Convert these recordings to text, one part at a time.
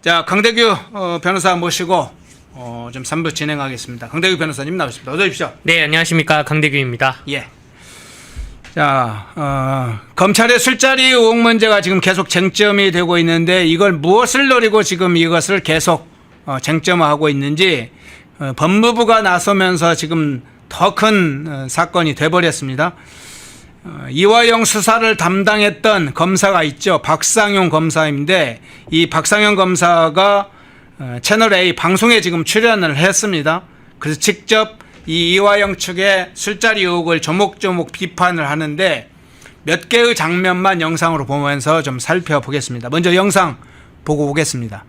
자, 강대규 변호사 모시고 좀 3부 진행하겠습니다. 강대규 변호사님 나오십니다. 어서 오십시오. 네, 안녕하십니까. 강대규입니다. 예. 자, 검찰의 술자리 의혹 문제가 지금 계속 쟁점이 되고 있는데 이걸 무엇을 노리고 지금 이것을 계속 쟁점화하고 있는지 법무부가 나서면서 지금 더 큰 사건이 돼버렸습니다. 이화영 수사를 담당했던 검사가 있죠. 박상용 검사인데 이 박상용 검사가 채널A 방송에 지금 출연을 했습니다. 그래서 직접 이 이화영 측의 술자리 의혹을 조목조목 비판을 하는데 몇 개의 장면만 영상으로 보면서 좀 살펴보겠습니다. 먼저 영상 보고 오겠습니다.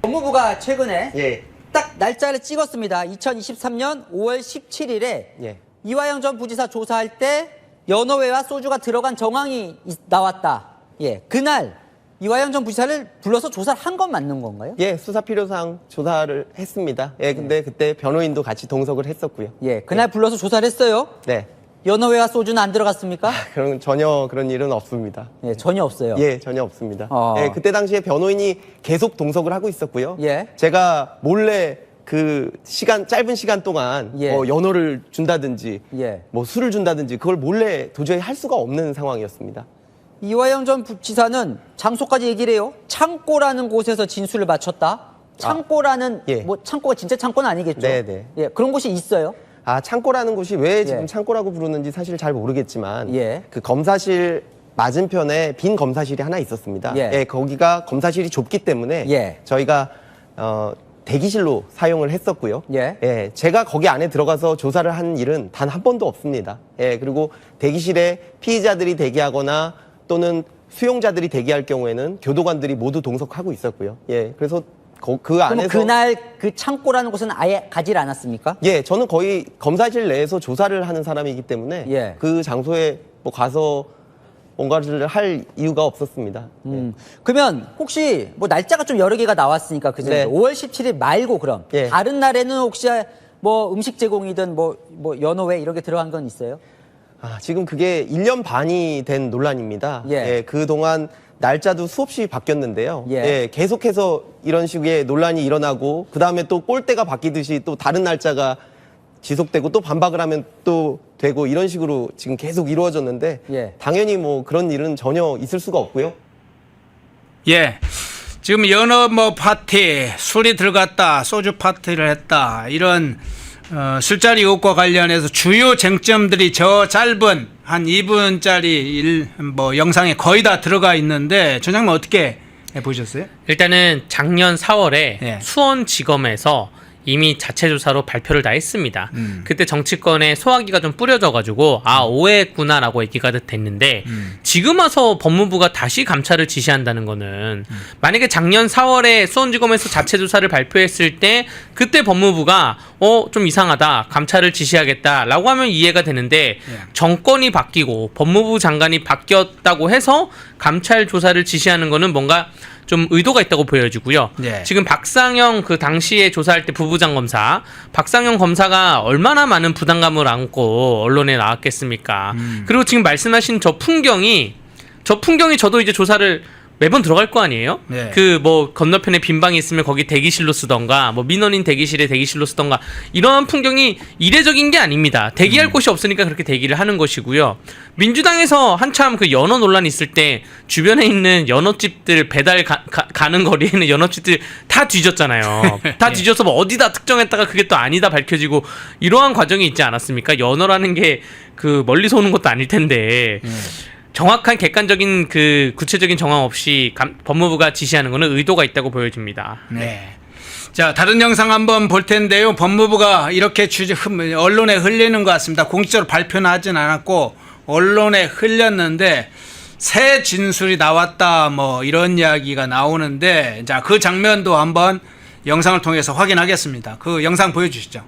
법무부가 최근에 예. 딱 날짜를 찍었습니다. 2023년 5월 17일에 예. 이화영 전 부지사 조사할 때 연어회와 소주가 들어간 정황이 나왔다. 예, 그날 이화영 전 부지사를 불러서 조사를 한 건 맞는 건가요? 예, 수사 필요상 조사를 했습니다. 예, 근데 그때 변호인도 같이 동석을 했었고요. 예, 그날 불러서 조사를 했어요. 네. 연어회와 소주는 안 들어갔습니까? 전혀 그런 일은 없습니다. 예, 전혀 없어요. 예, 전혀 없습니다. 어. 예, 그때 당시에 변호인이 계속 동석을 하고 있었고요. 예. 제가 몰래 그 짧은 시간 동안 예. 뭐 연어를 준다든지 예. 뭐 술을 준다든지 그걸 몰래 도저히 할 수가 없는 상황이었습니다. 이화영 전 부지사는 장소까지 얘기를 해요. 창고라는 곳에서 진술을 마쳤다. 창고라는 예. 뭐 창고가 진짜 창고는 아니겠죠? 네네. 예, 그런 곳이 있어요. 창고라는 곳이 왜 지금 예. 창고라고 부르는지 사실 잘 모르겠지만 예. 그 검사실 맞은편에 빈 검사실이 하나 있었습니다. 예. 예, 거기가 검사실이 좁기 때문에 예. 저희가 대기실로 사용을 했었고요. 예. 제가 거기 안에 들어가서 조사를 한 일은 단 한 번도 없습니다. 예, 그리고 대기실에 피의자들이 대기하거나 또는 수용자들이 대기할 경우에는 교도관들이 모두 동석하고 있었고요. 예, 그래서 그 그럼 안에서 그날 그 창고라는 곳은 아예 가지 않았습니까? 예, 저는 거의 검사실 내에서 조사를 하는 사람이기 때문에 예. 그 장소에 뭐 가서 뭔가를 할 이유가 없었습니다. 그러면 혹시 뭐 날짜가 좀 여러 개가 나왔으니까 그죠? 네. 5월 17일 말고 그럼 예. 다른 날에는 혹시 뭐 음식 제공이든 뭐 연어회 이런 게 들어간 건 있어요? 지금 그게 1년 반이 된 논란입니다. 예. 그동안 날짜도 수없이 바뀌었는데요. 예. 계속해서 이런 식의 논란이 일어나고 그다음에 또 꼴대가 바뀌듯이 또 다른 날짜가 지속되고 또 반박을 하면 또 되고 이런 식으로 지금 계속 이루어졌는데 예. 당연히 뭐 그런 일은 전혀 있을 수가 없고요. 예. 지금 연어 뭐 파티, 술이 들어갔다, 소주 파티를 했다, 이런 술자리 의혹과 관련해서 주요 쟁점들이 저 짧은 한 2분짜리 뭐 영상에 거의 다 들어가 있는데 전장님 어떻게 보셨어요? 일단은 작년 4월에 예. 수원지검에서 이미 자체 조사로 발표를 다 했습니다. 그때 정치권에 소화기가 좀 뿌려져가지고 오해했구나라고 얘기가 됐는데 지금 와서 법무부가 다시 감찰을 지시한다는 거는 만약에 작년 4월에 수원지검에서 자체 조사를 발표했을 때 그때 법무부가 좀 이상하다, 감찰을 지시하겠다라고 하면 이해가 되는데 정권이 바뀌고 법무부 장관이 바뀌었다고 해서 감찰 조사를 지시하는 거는 뭔가 좀 의도가 있다고 보여지고요. 네. 지금 박상영 그 당시에 조사할 때 부부장 검사, 박상영 검사가 얼마나 많은 부담감을 안고 언론에 나왔겠습니까? 그리고 지금 말씀하신 저 풍경이 저도 이제 조사를 매번 들어갈 거 아니에요? 네. 그 뭐 건너편에 빈 방이 있으면 거기 대기실로 쓰던가 뭐 민원인 대기실에 대기실로 쓰던가 이러한 풍경이 이례적인 게 아닙니다. 대기할 곳이 없으니까 그렇게 대기를 하는 것이고요. 민주당에서 한참 그 연어 논란이 있을 때 주변에 있는 연어집들 배달 가는 거리에 있는 연어집들 다 뒤졌잖아요. 다 뒤져서 뭐 어디다 특정했다가 그게 또 아니다 밝혀지고 이러한 과정이 있지 않았습니까? 연어라는 게 그 멀리서 오는 것도 아닐 텐데 정확한 객관적인 그 구체적인 정황 없이 법무부가 지시하는 것은 의도가 있다고 보여집니다. 네. 자, 다른 영상 한번 볼 텐데요. 법무부가 이렇게 언론에 흘리는 것 같습니다. 공식적으로 발표는 하진 않았고 언론에 흘렸는데 새 진술이 나왔다 뭐 이런 이야기가 나오는데 자, 그 장면도 한번 영상을 통해서 확인하겠습니다. 그 영상 보여주시죠.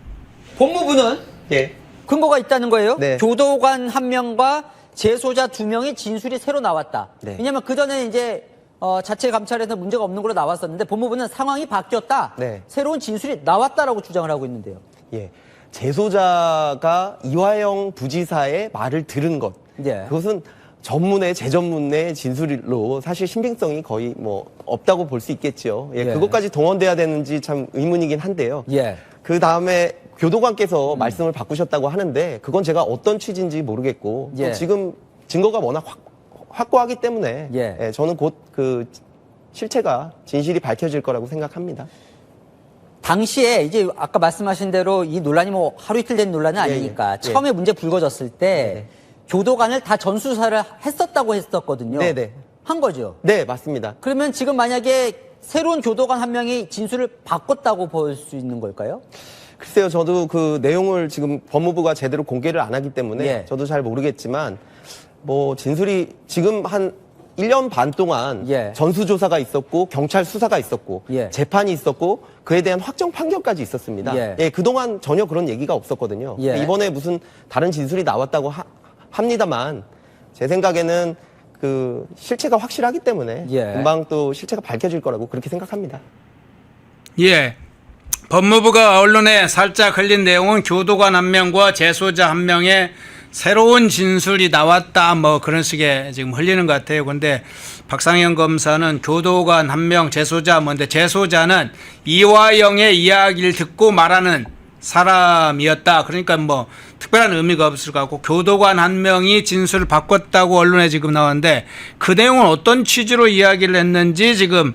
법무부는 예. 근거가 있다는 거예요. 네. 교도관 1명과 재소자 2명의 진술이 새로 나왔다. 네. 왜냐하면 그 전에 이제 자체 감찰에서 문제가 없는 걸로 나왔었는데 법무부는 상황이 바뀌었다. 네. 새로운 진술이 나왔다라고 주장을 하고 있는데요. 예. 재소자가 이화영 부지사의 말을 들은 것. 예. 그것은 전문의 재전문의 진술로 사실 신빙성이 거의 뭐 없다고 볼 수 있겠죠. 예, 예. 그것까지 동원돼야 되는지 참 의문이긴 한데요. 예. 그 다음에 교도관께서 말씀을 바꾸셨다고 하는데 그건 제가 어떤 취지인지 모르겠고 또 예. 지금 증거가 워낙 확고하기 때문에 예. 예, 저는 곧 그 실체가 진실이 밝혀질 거라고 생각합니다. 당시에 이제 아까 말씀하신 대로 이 논란이 뭐 하루 이틀 된 논란은 예, 아니니까 예. 처음에 문제 불거졌을 때 네. 교도관을 다 전수사를 했었다고 했었거든요. 네네. 한 거죠. 네, 맞습니다. 그러면 지금 만약에 새로운 교도관 한 명이 진술을 바꿨다고 볼 수 있는 걸까요? 글쎄요, 저도 그 내용을 지금 법무부가 제대로 공개를 안 하기 때문에 예. 저도 잘 모르겠지만 뭐 진술이 지금 한 1년 반 동안 예. 전수조사가 있었고 경찰 수사가 있었고 예. 재판이 있었고 그에 대한 확정 판결까지 있었습니다. 예. 예, 그동안 전혀 그런 얘기가 없었거든요. 예. 이번에 무슨 다른 진술이 나왔다고 합니다만 제 생각에는 그 실체가 확실하기 때문에 예. 금방 또 실체가 밝혀질 거라고 그렇게 생각합니다. 예. 법무부가 언론에 살짝 흘린 내용은 교도관 한 명과 재소자 한 명의 새로운 진술이 나왔다 뭐 그런 식의 지금 흘리는 것 같아요. 근데 박상현 검사는 교도관 한 명, 재소자 뭔데 재소자는 이화영의 이야기를 듣고 말하는 사람이었다. 그러니까 뭐 특별한 의미가 없을 것 같고 교도관 한 명이 진술을 바꿨다고 언론에 지금 나왔는데 그 내용은 어떤 취지로 이야기를 했는지 지금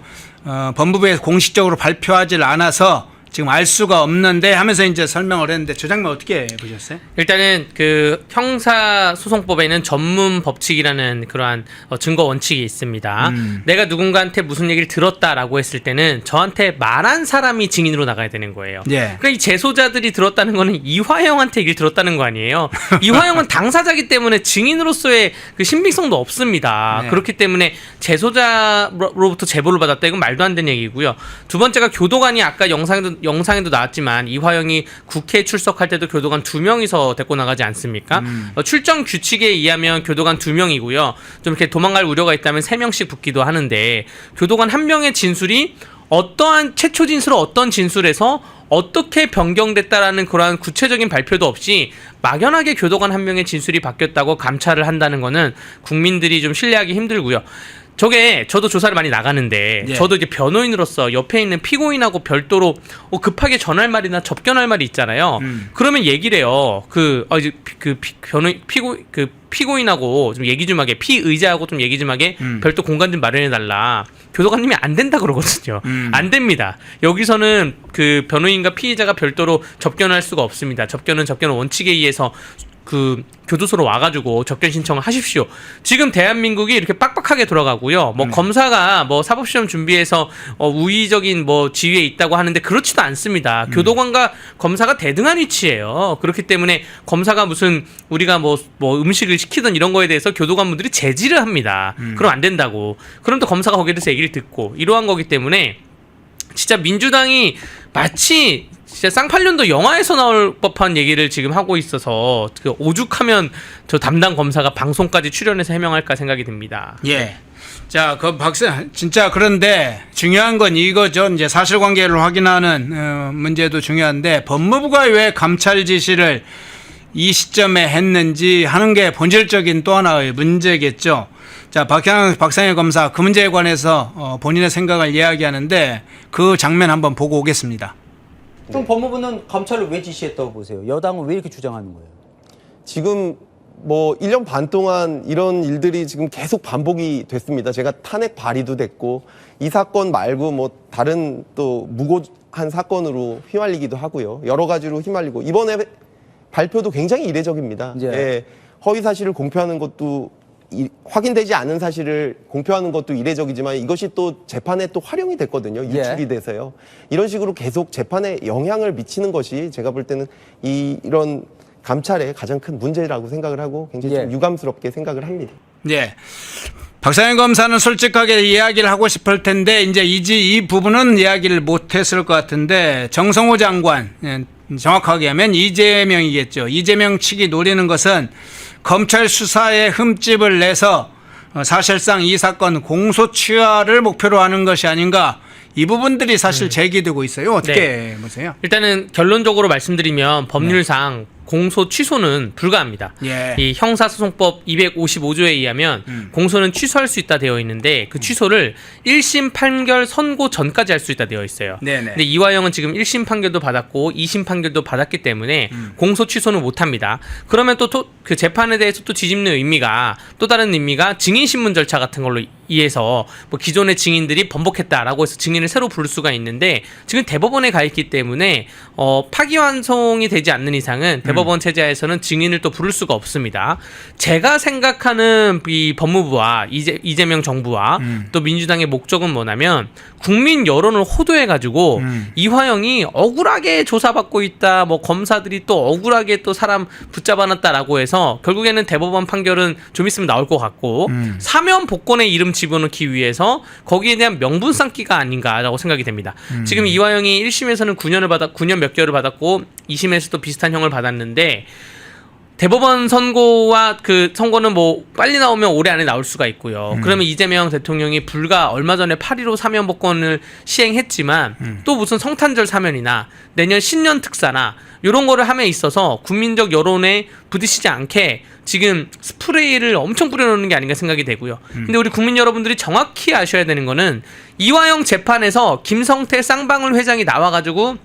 법무부에서 공식적으로 발표하지 않아서 지금 알 수가 없는데 하면서 이제 설명을 했는데 저 장면 어떻게 보셨어요? 일단은 그 형사소송법에는 전문 법칙이라는 그러한 증거 원칙이 있습니다. 내가 누군가한테 무슨 얘기를 들었다라고 했을 때는 저한테 말한 사람이 증인으로 나가야 되는 거예요. 예. 그러니까 이 재소자들이 들었다는 거는 이화영한테 얘기를 들었다는 거 아니에요. 이화영은 당사자기 때문에 증인으로서의 그 신빙성도 없습니다. 네. 그렇기 때문에 재소자로부터 제보를 받았다. 이건 말도 안 되는 얘기고요. 두 번째가 교도관이 아까 영상에도 나왔지만 이화영이 국회에 출석할 때도 교도관 2명이서 데리고 나가지 않습니까? 출정 규칙에 의하면 교도관 2명이고요. 좀 이렇게 도망갈 우려가 있다면 3명씩 붙기도 하는데 교도관 1명의 진술이 어떠한 최초 진술은 어떤 진술에서 어떻게 변경됐다라는 그러한 구체적인 발표도 없이 막연하게 교도관 1명의 진술이 바뀌었다고 감찰을 한다는 거는 국민들이 좀 신뢰하기 힘들고요. 저도 조사를 많이 나가는데 예. 저도 이제 변호인으로서 옆에 있는 피고인하고 별도로 급하게 전할 말이나 접견할 말이 있잖아요. 그러면 얘기를 해요. 피고인하고 좀 얘기 좀 하게, 피의자하고 좀 얘기 좀 하게 별도 공간 좀 마련해 달라. 교도관님이 안 된다 그러거든요. 안 됩니다. 여기서는 그 변호인과 피의자가 별도로 접견할 수가 없습니다. 접견은 원칙에 의해서 그 교도소로 와가지고 접견 신청을 하십시오. 지금 대한민국이 이렇게 빡빡하게 돌아가고요. 뭐 검사가 뭐 사법시험 준비해서 우위적인 뭐 지위에 있다고 하는데 그렇지도 않습니다. 교도관과 검사가 대등한 위치예요. 그렇기 때문에 검사가 무슨 우리가 뭐 음식을 시키든 이런 거에 대해서 교도관분들이 제지를 합니다. 그럼 안 된다고. 그럼 또 검사가 거기에 대해서 얘기를 듣고 이러한 거기 때문에 진짜 민주당이 마치 진짜 쌍팔년도 영화에서 나올 법한 얘기를 지금 하고 있어서 그 오죽하면 저 담당 검사가 방송까지 출연해서 해명할까 생각이 듭니다. 예. 자, 진짜 그런데 중요한 건 이거죠. 이제 사실관계를 확인하는 문제도 중요한데 법무부가 왜 감찰 지시를 이 시점에 했는지 하는 게 본질적인 또 하나의 문제겠죠. 자, 박상현 검사 그 문제에 관해서 본인의 생각을 이야기하는데 그 장면 한번 보고 오겠습니다. 그럼 법무부는 감찰을 왜 지시했다고 보세요? 여당은 왜 이렇게 주장하는 거예요? 지금 뭐 1년 반 동안 이런 일들이 지금 계속 반복이 됐습니다. 제가 탄핵 발의도 됐고 이 사건 말고 뭐 다른 또 무고한 사건으로 휘말리기도 하고요. 여러 가지로 휘말리고 이번에 발표도 굉장히 이례적입니다. 예. 예, 허위 사실을 공표하는 것도 확인되지 않은 사실을 공표하는 것도 이례적이지만 이것이 또 재판에 또 활용이 됐거든요. 유출이 돼서요. 이런 식으로 계속 재판에 영향을 미치는 것이 제가 볼 때는 이런 감찰의 가장 큰 문제라고 생각을 하고 굉장히 좀 유감스럽게 생각을 합니다. 예. 박상현 검사는 솔직하게 이야기를 하고 싶을 텐데 이제 이 부분은 이야기를 못했을 것 같은데 정성호 장관, 정확하게 하면 이재명이겠죠. 이재명 측이 노리는 것은 검찰 수사에 흠집을 내서 사실상 이 사건 공소취하를 목표로 하는 것이 아닌가, 이 부분들이 사실 제기되고 있어요. 어떻게 보세요? 일단은 결론적으로 말씀드리면 법률상 공소 취소는 불가합니다. 예. 이 형사소송법 255조에 의하면 공소는 취소할 수 있다 되어 있는데 그 취소를 1심 판결 선고 전까지 할 수 있다 되어 있어요. 네네. 근데 이화영은 지금 1심 판결도 받았고 2심 판결도 받았기 때문에 공소 취소는 못합니다. 그러면 또 그 재판에 대해서 또 뒤집는 의미가 또 다른 의미가 증인신문 절차 같은 걸로 이해서 뭐 기존의 증인들이 번복했다라고 해서 증인을 새로 부를 수가 있는데 지금 대법원에 가 있기 때문에 파기환송이 되지 않는 이상은 대법원 체제에서는 증인을 또 부를 수가 없습니다. 제가 생각하는 이 법무부와 이재명 정부와 또 민주당의 목적은 뭐냐면 국민 여론을 호도해가지고 이화영이 억울하게 조사받고 있다, 뭐 검사들이 또 억울하게 또 사람 붙잡아놨다라고 해서 결국에는 대법원 판결은 좀 있으면 나올 것 같고 사면 복권에 이름 집어넣기 위해서 거기에 대한 명분 쌓기가 아닌가라고 생각이 됩니다. 지금 이화영이 1심에서는 9년 몇 개월을 받았고 2심에서도 비슷한 형을 받았는데 대법원 선고와 그 선고는 뭐 빨리 나오면 올해 안에 나올 수가 있고요. 그러면 이재명 대통령이 불과 얼마 전에 8.15 사면 복권을 시행했지만 또 무슨 성탄절 사면이나 내년 신년 특사나 이런 거를 함에 있어서 국민적 여론에 부딪히지 않게 지금 스프레이를 엄청 뿌려놓는 게 아닌가 생각이 되고요. 근데 우리 국민 여러분들이 정확히 아셔야 되는 거는 이화영 재판에서 김성태 쌍방울 회장이 나와가지고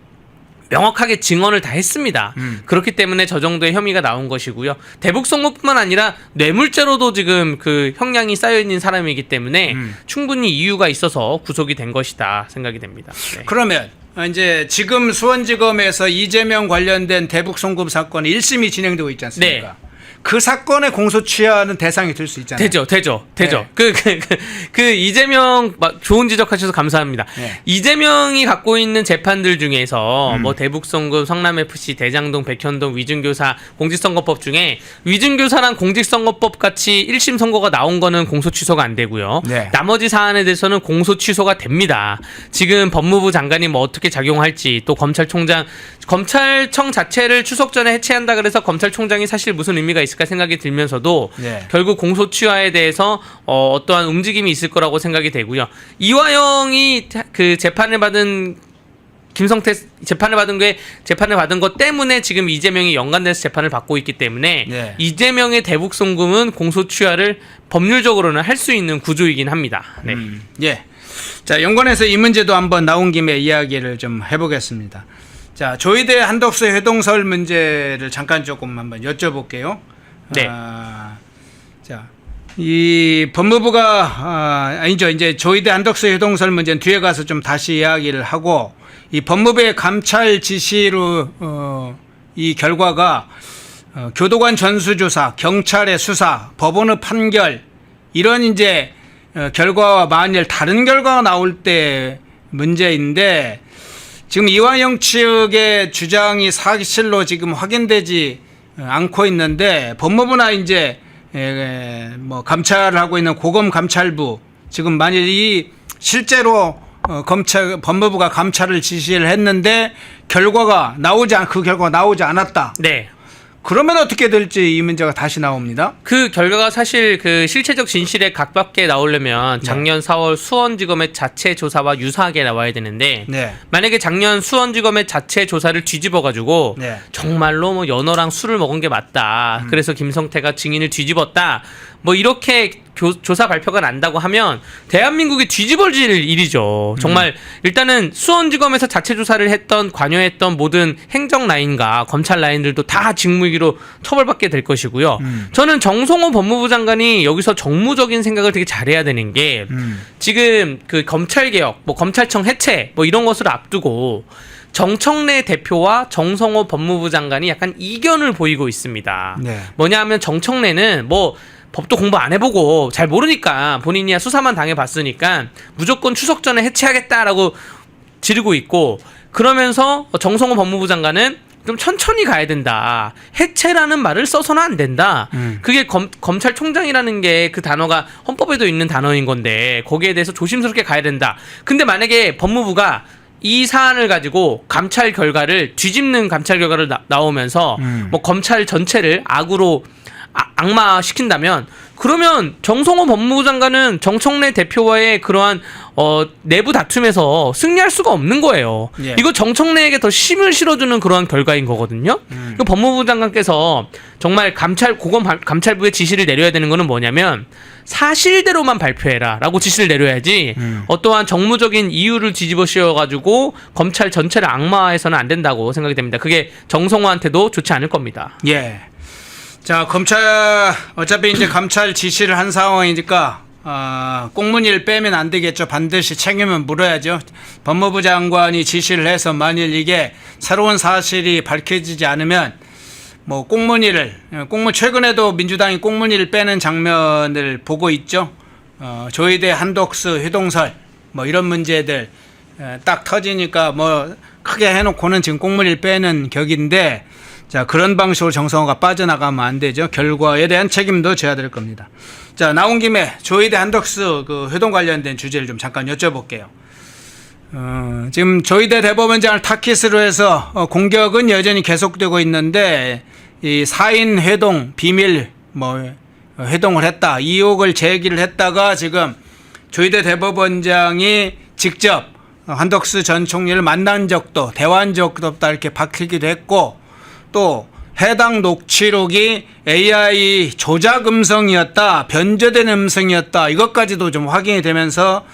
명확하게 증언을 다 했습니다. 그렇기 때문에 저 정도의 혐의가 나온 것이고요. 대북송무뿐만 아니라 뇌물죄로도 지금 그 형량이 쌓여있는 사람이기 때문에 충분히 이유가 있어서 구속이 된 것이다 생각이 됩니다. 네. 그러면 이제 지금 수원지검에서 이재명 관련된 대북 송금 사건 1심이 진행되고 있지 않습니까? 네. 그 사건에 공소 취하는 대상이 될 수 있잖아요. 되죠. 네. 그 이재명 좋은 지적하셔서 감사합니다. 네. 이재명이 갖고 있는 재판들 중에서 뭐 대북송금, 성남FC, 대장동, 백현동, 위증교사, 공직선거법 중에 위증교사랑 공직선거법 같이 1심 선고가 나온 거는 공소 취소가 안 되고요. 네. 나머지 사안에 대해서는 공소 취소가 됩니다. 지금 법무부 장관이 뭐 어떻게 작용할지 또 검찰청 자체를 추석 전에 해체한다 그래서 검찰총장이 사실 무슨 의미가 있을까 생각이 들면서도 네. 결국 공소 취하에 대해서 어떠한 움직임이 있을 거라고 생각이 되고요. 이화영이 그 재판을 받은 김성태 재판을 받은 것 때문에 지금 이재명이 연관돼서 재판을 받고 있기 때문에 네. 이재명의 대북 송금은 공소 취하를 법률적으로는 할 수 있는 구조이긴 합니다. 네. 예. 자, 연관해서 이 문제도 한번 나온 김에 이야기를 좀 해보겠습니다. 자, 조희대 한덕수 회동설 문제를 잠깐 조금 한번 여쭤볼게요. 네. 자, 이 법무부가 아니죠. 이제 조희대 한덕수 회동설 문제는 뒤에 가서 좀 다시 이야기를 하고 이 법무부의 감찰 지시로 이 결과가 교도관 전수조사, 경찰의 수사, 법원의 판결 이런 이제 결과와 만일 다른 결과가 나올 때 문제인데 지금 이화영 측의 주장이 사실로 지금 확인되지 않고 있는데 법무부나 이제 뭐 감찰을 하고 있는 고검 감찰부 지금 만일 이 실제로 법무부가 감찰을 지시를 했는데 그 결과가 나오지 않았다. 네. 그러면 어떻게 될지 이 문제가 다시 나옵니다. 그 결과가 사실 그 실체적 진실에 각밖에 나오려면 작년 4월 수원지검의 자체 조사와 유사하게 나와야 되는데 네. 만약에 작년 수원지검의 자체 조사를 뒤집어가지고 네. 정말로 뭐 연어랑 술을 먹은 게 맞다. 그래서 김성태가 증인을 뒤집었다. 뭐 이렇게 조사 발표가 난다고 하면 대한민국이 뒤집어질 일이죠. 정말 일단은 수원지검에서 자체 조사를 관여했던 모든 행정 라인과 검찰 라인들도 다 직무유기로 처벌받게 될 것이고요. 저는 정성호 법무부 장관이 여기서 정무적인 생각을 되게 잘해야 되는 게 지금 그 검찰개혁, 뭐 검찰청 해체 뭐 이런 것을 앞두고 정청래 대표와 정성호 법무부 장관이 약간 이견을 보이고 있습니다. 네. 뭐냐 하면 정청래는 뭐 법도 공부 안 해보고 잘 모르니까 본인이야 수사만 당해봤으니까 무조건 추석 전에 해체하겠다라고 지르고 있고 그러면서 정성호 법무부 장관은 좀 천천히 가야 된다. 해체라는 말을 써서는 안 된다. 그게 검찰총장이라는 게 그 단어가 헌법에도 있는 단어인 건데 거기에 대해서 조심스럽게 가야 된다. 근데 만약에 법무부가 이 사안을 가지고 감찰 결과를 뒤집는 감찰 결과를 나오면서 뭐 검찰 전체를 악으로 악마시킨다면 그러면 정성호 법무부 장관은 정청래 대표와의 그러한 내부 다툼에서 승리할 수가 없는 거예요. 예. 이거 정청래에게 더 힘을 실어주는 그러한 결과인 거거든요. 그 법무부 장관께서 정말 감찰부의 지시를 내려야 되는 거는 뭐냐면 사실대로만 발표해라라고 지시를 내려야지 어떠한 정무적인 이유를 뒤집어 씌워가지고 검찰 전체를 악마화해서는 안 된다고 생각이 됩니다. 그게 정성호한테도 좋지 않을 겁니다. 예. 자, 검찰 어차피 이제 감찰 지시를 한 상황이니까 꽁무니를 빼면 안 되겠죠. 반드시 책임을 물어야죠. 법무부 장관이 지시를 해서 만일 이게 새로운 사실이 밝혀지지 않으면 뭐 최근에도 민주당이 꽁무니를 빼는 장면을 보고 있죠. 조희대 한독수 회동설 뭐 이런 문제들 딱 터지니까 뭐 크게 해놓고는 지금 꽁무니를 빼는 격인데, 자, 그런 방식으로 정성호가 빠져나가면 안 되죠. 결과에 대한 책임도 져야 될 겁니다. 자, 나온 김에 조희대 한덕수 그 회동 관련된 주제를 좀 잠깐 여쭤볼게요. 지금 조희대 대법원장을 타깃으로 해서 공격은 여전히 계속되고 있는데, 이 4인 회동 비밀 회동을 했다, 의혹을 제기를 했다가 지금 조희대 대법원장이 직접 한덕수 전 총리를 만난 적도 대화한 적도 없다 이렇게 밝히기도 했고, 또 해당 녹취록이 AI 조작 음성이었다, 변조된 음성이었다, 이것까지도 좀 확인이 되면서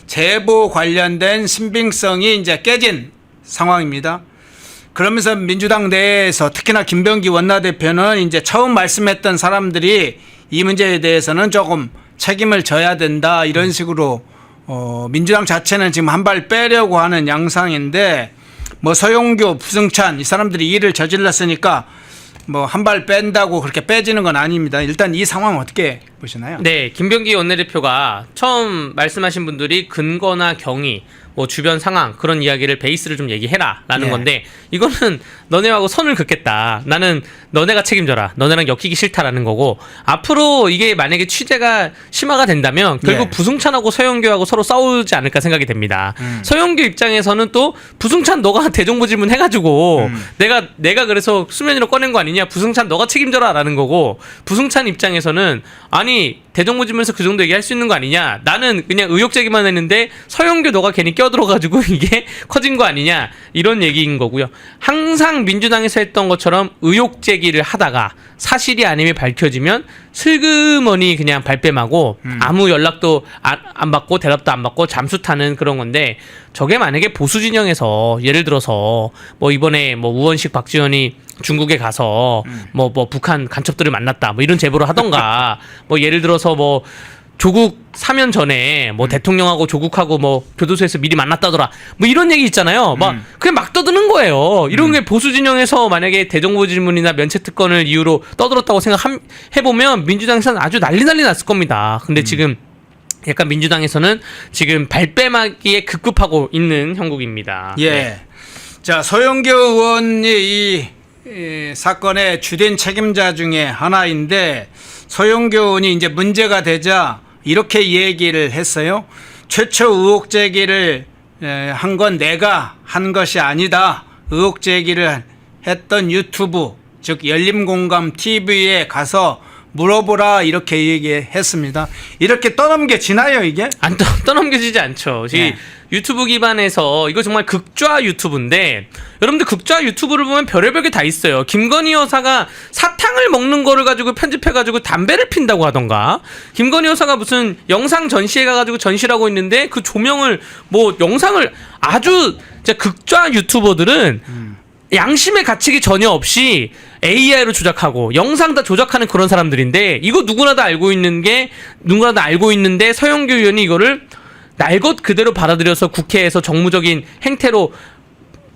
제보 관련된 신빙성이 이제 깨진 상황입니다. 그러면서 민주당 내에서 특히나 김병기 원내대표는 이제 처음 말씀했던 사람들이 이 문제에 대해서는 조금 책임을 져야 된다, 이런 식으로 민주당 자체는 지금 한 발 빼려고 하는 양상인데, 뭐 서용교, 부승찬 이 사람들이 일을 저질렀으니까 뭐 한 발 뺀다고 그렇게 빼지는 건 아닙니다. 일단 이 상황 어떻게 보시나요? 네, 김병기 원내대표가 처음 말씀하신 분들이 근거나 경위, 뭐 주변 상황 그런 이야기를 베이스를 좀 얘기해라라는 예. 건데, 이거는 너네하고 선을 긋겠다, 나는 너네가 책임져라, 너네랑 엮이기 싫다라는 거고, 앞으로 이게 만약에 취재가 심화가 된다면 결국 예. 부승찬하고 서영교하고 서로 싸우지 않을까 생각이 됩니다. 서영교 입장에서는 또 부승찬 너가 대정부 질문 해가지고 내가 그래서 수면 위로 꺼낸 거 아니냐, 부승찬 너가 책임져라라는 거고, 부승찬 입장에서는 아니 대정부 질문에서 그 정도 얘기할 수 있는 거 아니냐, 나는 그냥 의혹 제기만 했는데 서영교 너가 괜히 껴들어가지고 이게 커진 거 아니냐, 이런 얘기인 거고요. 항상 민주당에서 했던 것처럼 의혹 제기를 하다가 사실이 아님이 밝혀지면 슬그머니 그냥 발뺌하고 아무 연락도 안 받고 대답도 안 받고 잠수 타는 그런 건데, 저게 만약에 보수 진영에서 예를 들어서 뭐 이번에 뭐 우원식 박지원이 중국에 가서 뭐 북한 간첩들을 만났다 뭐 이런 제보를 하던가 뭐 예를 들어서 뭐 조국 사면 전에 뭐 대통령하고 조국하고 뭐 교도소에서 미리 만났다더라 뭐 이런 얘기 있잖아요. 막 그냥 막 떠드는 거예요. 이런 게 보수 진영에서 만약에 대정부 질문이나 면책 특권을 이유로 떠들었다고 생각해보면 민주당에서는 아주 난리 났을 겁니다. 근데 지금 약간 민주당에서는 지금 발뺌하기에 급급하고 있는 형국입니다. 예. 네. 자, 서영교 의원이 이 사건의 주된 책임자 중에 하나인데, 서영교 의원이 이제 문제가 되자 이렇게 얘기를 했어요. 최초 의혹 제기를 한 건 내가 한 것이 아니다. 의혹 제기를 했던 유튜브, 즉 열림공감 TV에 가서 물어보라, 이렇게 얘기했습니다. 이렇게 떠넘겨지나요, 이게? 안 떠넘겨지지 않죠. 네. 유튜브 기반에서 이거 정말 극좌 유튜브인데, 여러분들 극좌 유튜브를 보면 별의별 게 다 있어요. 김건희 여사가 사탕을 먹는 거를 가지고 편집해가지고 담배를 핀다고 하던가, 김건희 여사가 무슨 영상 전시회 가가지고 전시를 하고 있는데 그 조명을 뭐 영상을 아주 진짜 극좌 유튜버들은 양심의 가책이 전혀 없이 AI로 조작하고 영상 다 조작하는 그런 사람들인데, 이거 누구나 다 알고 있는데 서영교 의원이 이거를 날 것 그대로 받아들여서 국회에서 정무적인 행태로,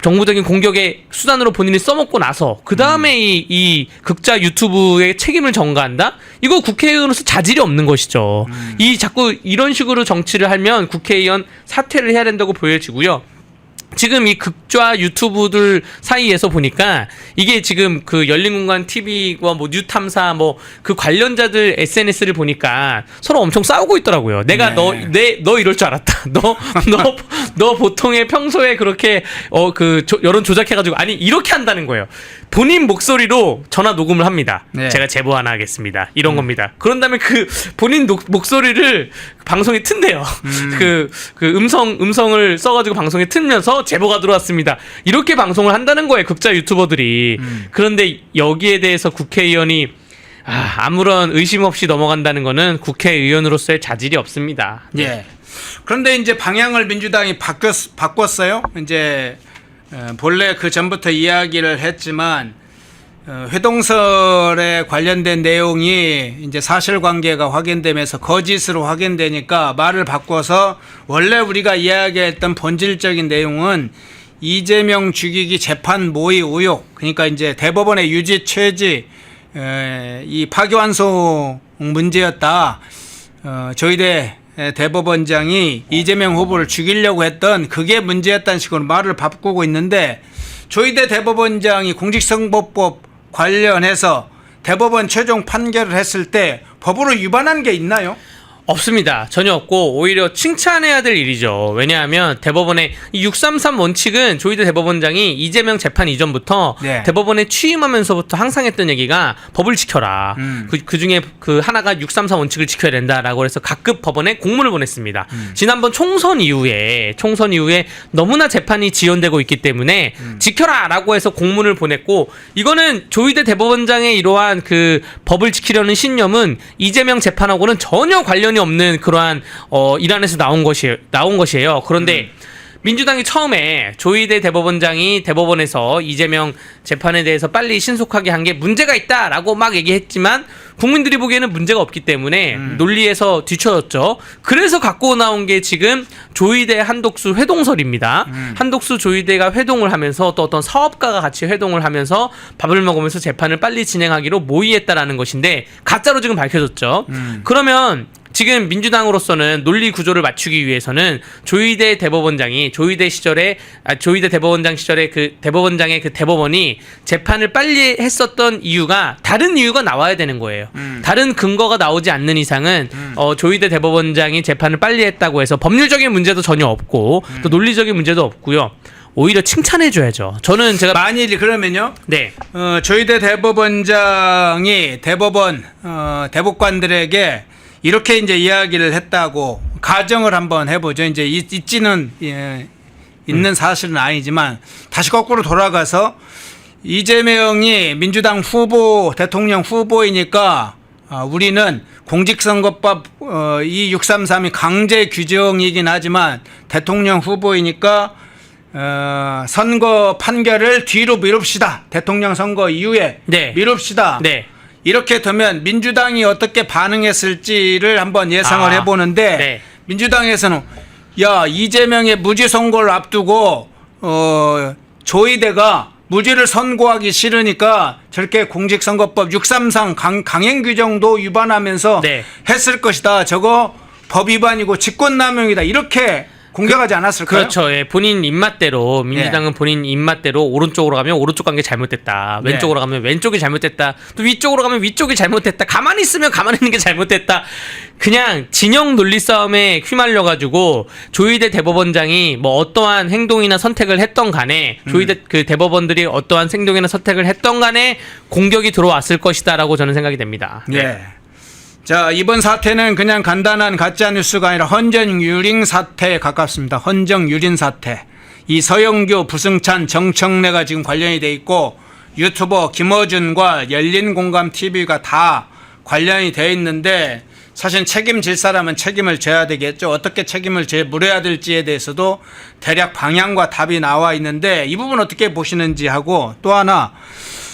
정무적인 공격의 수단으로 본인이 써먹고 나서 그 다음에 이 극자 유튜브의 책임을 전가한다? 이거 국회의원으로서 자질이 없는 것이죠. 이 자꾸 이런 식으로 정치를 하면 국회의원 사퇴를 해야 된다고 보여지고요. 지금 이 극좌 유튜브들 사이에서 보니까 이게 지금 그 열린공간 TV와 뭐 뉴탐사 뭐 그 관련자들 SNS를 보니까 서로 엄청 싸우고 있더라고요. 내가 너 이럴 줄 알았다. 너 보통에 평소에 그렇게 여론 조작해가지고 아니 이렇게 한다는 거예요. 본인 목소리로 전화 녹음을 합니다. 네. 제가 제보 하나 하겠습니다. 이런 겁니다. 그런 다음에 그 본인 목소리를 방송에 튼대요. 그 음성을 써가지고 방송에 틀면서 제보가 들어왔습니다. 이렇게 방송을 한다는 거예요. 극자 유튜버들이. 그런데 여기에 대해서 국회의원이 아무런 의심 없이 넘어간다는 거는 국회의원으로서의 자질이 없습니다. 예. 그런데 이제 방향을 민주당이 바꿨어요. 이제 본래 그 전부터 이야기를 했지만 회동설에 관련된 내용이 이제 사실관계가 확인되면서 거짓으로 확인되니까 말을 바꿔서 원래 우리가 이야기했던 본질적인 내용은 이재명 죽이기 재판 모의 의혹, 그러니까 이제 대법원의 유지 최지 이 파기환송 문제였다. 조희대 대법원장이 이재명 후보를 죽이려고 했던 그게 문제였다는 식으로 말을 바꾸고 있는데, 조희대 대법원장이 공직선거법 관련해서 대법원 최종 판결을 했을 때 법으로 위반한 게 있나요? 없습니다. 전혀 없고 오히려 칭찬해야 될 일이죠. 왜냐하면 대법원의 이 633 원칙은 조희대 대법원장이 이재명 재판 이전부터 네. 대법원에 취임하면서부터 항상 했던 얘기가 법을 지켜라. 그 중에 그 하나가 634 원칙을 지켜야 된다라고 해서 각급 법원에 공문을 보냈습니다. 지난번 총선 이후에 너무나 재판이 지연되고 있기 때문에 지켜라라고 해서 공문을 보냈고, 이거는 조희대 대법원장의 이러한 그 법을 지키려는 신념은 이재명 재판하고는 전혀 관련이 없는 그러한 일환에서 나온 것이에요. 그런데 민주당이 처음에 조희대 대법원장이 대법원에서 이재명 재판에 대해서 빨리 신속하게 한 게 문제가 있다라고 막 얘기했지만 국민들이 보기에는 문제가 없기 때문에 논리에서 뒤쳐졌죠. 그래서 갖고 나온 게 지금 조희대 한독수 회동설입니다. 한독수 조희대가 회동을 하면서 또 어떤 사업가가 같이 회동을 하면서 밥을 먹으면서 재판을 빨리 진행하기로 모의했다라는 것인데 가짜로 지금 밝혀졌죠. 그러면 지금 민주당으로서는 논리 구조를 맞추기 위해서는 조희대 대법원장 시절에 그 대법원장의 그 대법원이 재판을 빨리 했었던 이유가 다른 이유가 나와야 되는 거예요. 다른 근거가 나오지 않는 이상은 조희대 대법원장이 재판을 빨리 했다고 해서 법률적인 문제도 전혀 없고 또 논리적인 문제도 없고요. 오히려 칭찬해줘야죠. 저는 제가 만일 그러면요. 네. 조희대 대법원장이 대법관들에게 이렇게 이제 이야기를 했다고 가정을 한번 해보죠. 이제 있지는 있는 사실은 아니지만 다시 거꾸로 돌아가서 이재명이 민주당 대통령 후보이니까 우리는 공직선거법 이 633이 강제 규정이긴 하지만 대통령 후보이니까 선거 판결을 뒤로 미룹시다. 대통령 선거 이후에 네. 미룹시다. 네. 이렇게 되면 민주당이 어떻게 반응했을지를 한번 예상을 해보는데 네. 민주당에서는 이재명의 무죄 선고를 앞두고 조희대가 무죄를 선고하기 싫으니까 저렇게 공직선거법 633 강행규정도 위반하면서 네. 했을 것이다. 저거 법 위반이고 직권남용이다. 이렇게 공격하지 않았을까요? 그렇죠. 예, 본인 입맛대로 민주당은 본인 입맛대로 오른쪽으로 가면 오른쪽 간 게 잘못됐다. 왼쪽으로 가면 왼쪽이 잘못됐다. 또 위쪽으로 가면 위쪽이 잘못됐다. 가만히 있으면 가만히 있는 게 잘못됐다. 그냥 진영 논리 싸움에 휘말려 가지고 조희대 대법원장이 뭐 어떠한 행동이나 선택을 했던 간에 조희대 그 대법원들이 어떠한 행동이나 선택을 했던 간에 공격이 들어왔을 것이다라고 저는 생각이 됩니다. 예. 자, 이번 사태는 그냥 간단한 가짜뉴스가 아니라 헌정유린 사태에 가깝습니다. 헌정유린 사태. 이 서영교, 부승찬, 정청래가 지금 관련이 돼 있고 유튜버 김어준과 열린공감TV가 다 관련이 돼 있는데 사실 책임질 사람은 책임을 져야 되겠죠. 어떻게 책임을 물어야 될지에 대해서도 대략 방향과 답이 나와 있는데 이 부분 어떻게 보시는지 하고, 또 하나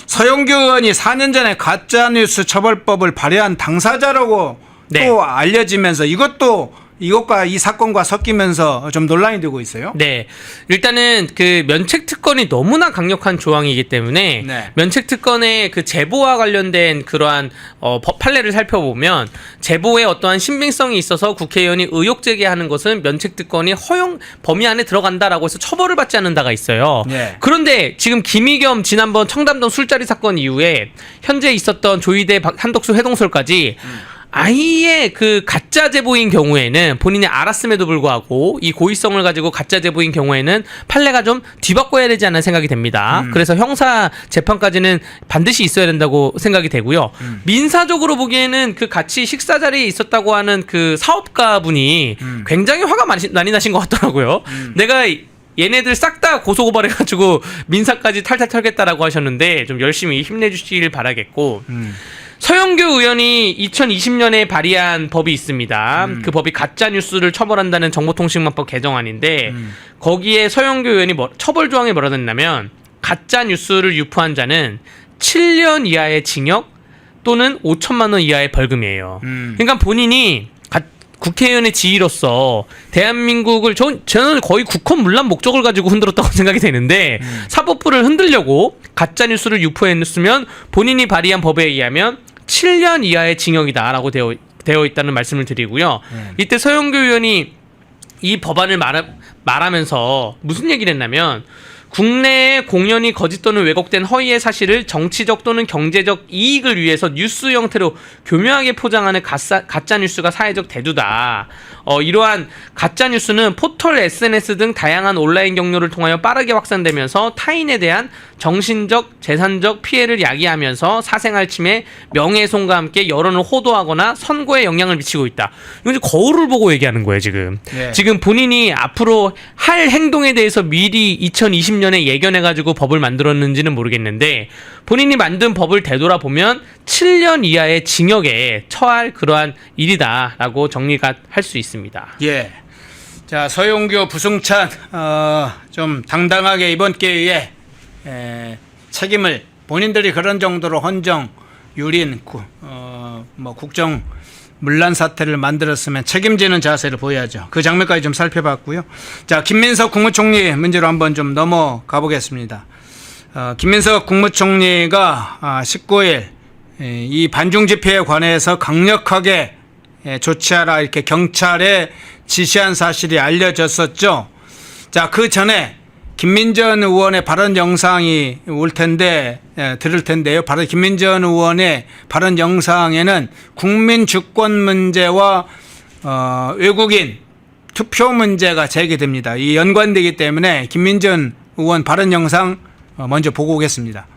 서영교 의원이 4년 전에 가짜뉴스 처벌법을 발의한 당사자라고 네. 또 알려지면서 이것도 이것과 이 사건과 섞이면서 좀 논란이 되고 있어요. 네. 일단은 그 면책 특권이 너무나 강력한 조항이기 때문에 네. 면책 특권의 그 제보와 관련된 그러한 법 판례를 살펴보면 제보에 어떠한 신빙성이 있어서 국회의원이 의혹 제기하는 것은 면책 특권이 허용 범위 안에 들어간다라고 해서 처벌을 받지 않는다가 있어요. 네. 그런데 지금 김의겸 지난번 청담동 술자리 사건 이후에 현재 있었던 조희대 한덕수 회동설까지 아예 그 가짜 제보인 경우에는 본인이 알았음에도 불구하고 이 고의성을 가지고 가짜 제보인 경우에는 판례가 좀 뒤바꿔야 되지 않나 생각이 됩니다. 그래서 형사 재판까지는 반드시 있어야 된다고 생각이 되고요. 민사적으로 보기에는 그 같이 식사 자리에 있었다고 하는 그 사업가 분이 굉장히 화가 많이 나신 것 같더라고요. 내가 얘네들 싹 다 고소고발해가지고 민사까지 탈탈 털겠다라고 하셨는데 좀 열심히 힘내주시길 바라겠고 서영교 의원이 2020년에 발의한 법이 있습니다. 그 법이 가짜뉴스를 처벌한다는 정보통신망법 개정안인데 거기에 서영교 의원이 처벌 조항에 뭐라 했냐면 가짜뉴스를 유포한 자는 7년 이하의 징역 또는 5천만 원 이하의 벌금이에요. 그러니까 본인이 국회의원의 지위로서 대한민국을 저는 거의 국헌문란 목적을 가지고 흔들었다고 생각이 되는데 사법부를 흔들려고 가짜뉴스를 유포했으면 본인이 발의한 법에 의하면 7년 이하의 징역이다라고 되어 있다는 말씀을 드리고요. 이때 서영교 의원이 이 법안을 말하면서 무슨 얘기를 했냐면 국내에 공연이 거짓 또는 왜곡된 허위의 사실을 정치적 또는 경제적 이익을 위해서 뉴스 형태로 교묘하게 포장하는 가짜뉴스가 사회적 대두다. 이러한 가짜뉴스는 포털, SNS 등 다양한 온라인 경로를 통하여 빠르게 확산되면서 타인에 대한 정신적, 재산적 피해를 야기하면서 사생활 침해, 명예훼손과 함께 여론을 호도하거나 선거에 영향을 미치고 있다. 이건 이제 거울을 보고 얘기하는 거예요, 지금. 네. 지금 본인이 앞으로 할 행동에 대해서 미리 2020년에 예견해가지고 법을 만들었는지는 모르겠는데 본인이 만든 법을 되돌아보면 7년 이하의 징역에 처할 그러한 일이다라고 정리가 할 수 있습니다. 예. 자, 서용교, 부승찬 좀 당당하게 이번 기회에 책임을 본인들이 그런 정도로 헌정, 유린, 국정 문란 사태를 만들었으면 책임지는 자세를 보여야죠. 그 장면까지 좀 살펴봤고요. 자, 김민석 국무총리 문제로 한번 좀 넘어가 보겠습니다. 김민석 국무총리가 19일 이 반중 집회에 관해서 강력하게 조치하라 이렇게 경찰에 지시한 사실이 알려졌었죠. 자, 그 전에 김민전 의원의 발언 영상이 올 텐데 들을 텐데요. 바로 김민전 의원의 발언 영상에는 국민 주권 문제와 외국인 투표 문제가 제기됩니다. 이 연관되기 때문에 김민전 의원 발언 영상 먼저 보고 오겠습니다.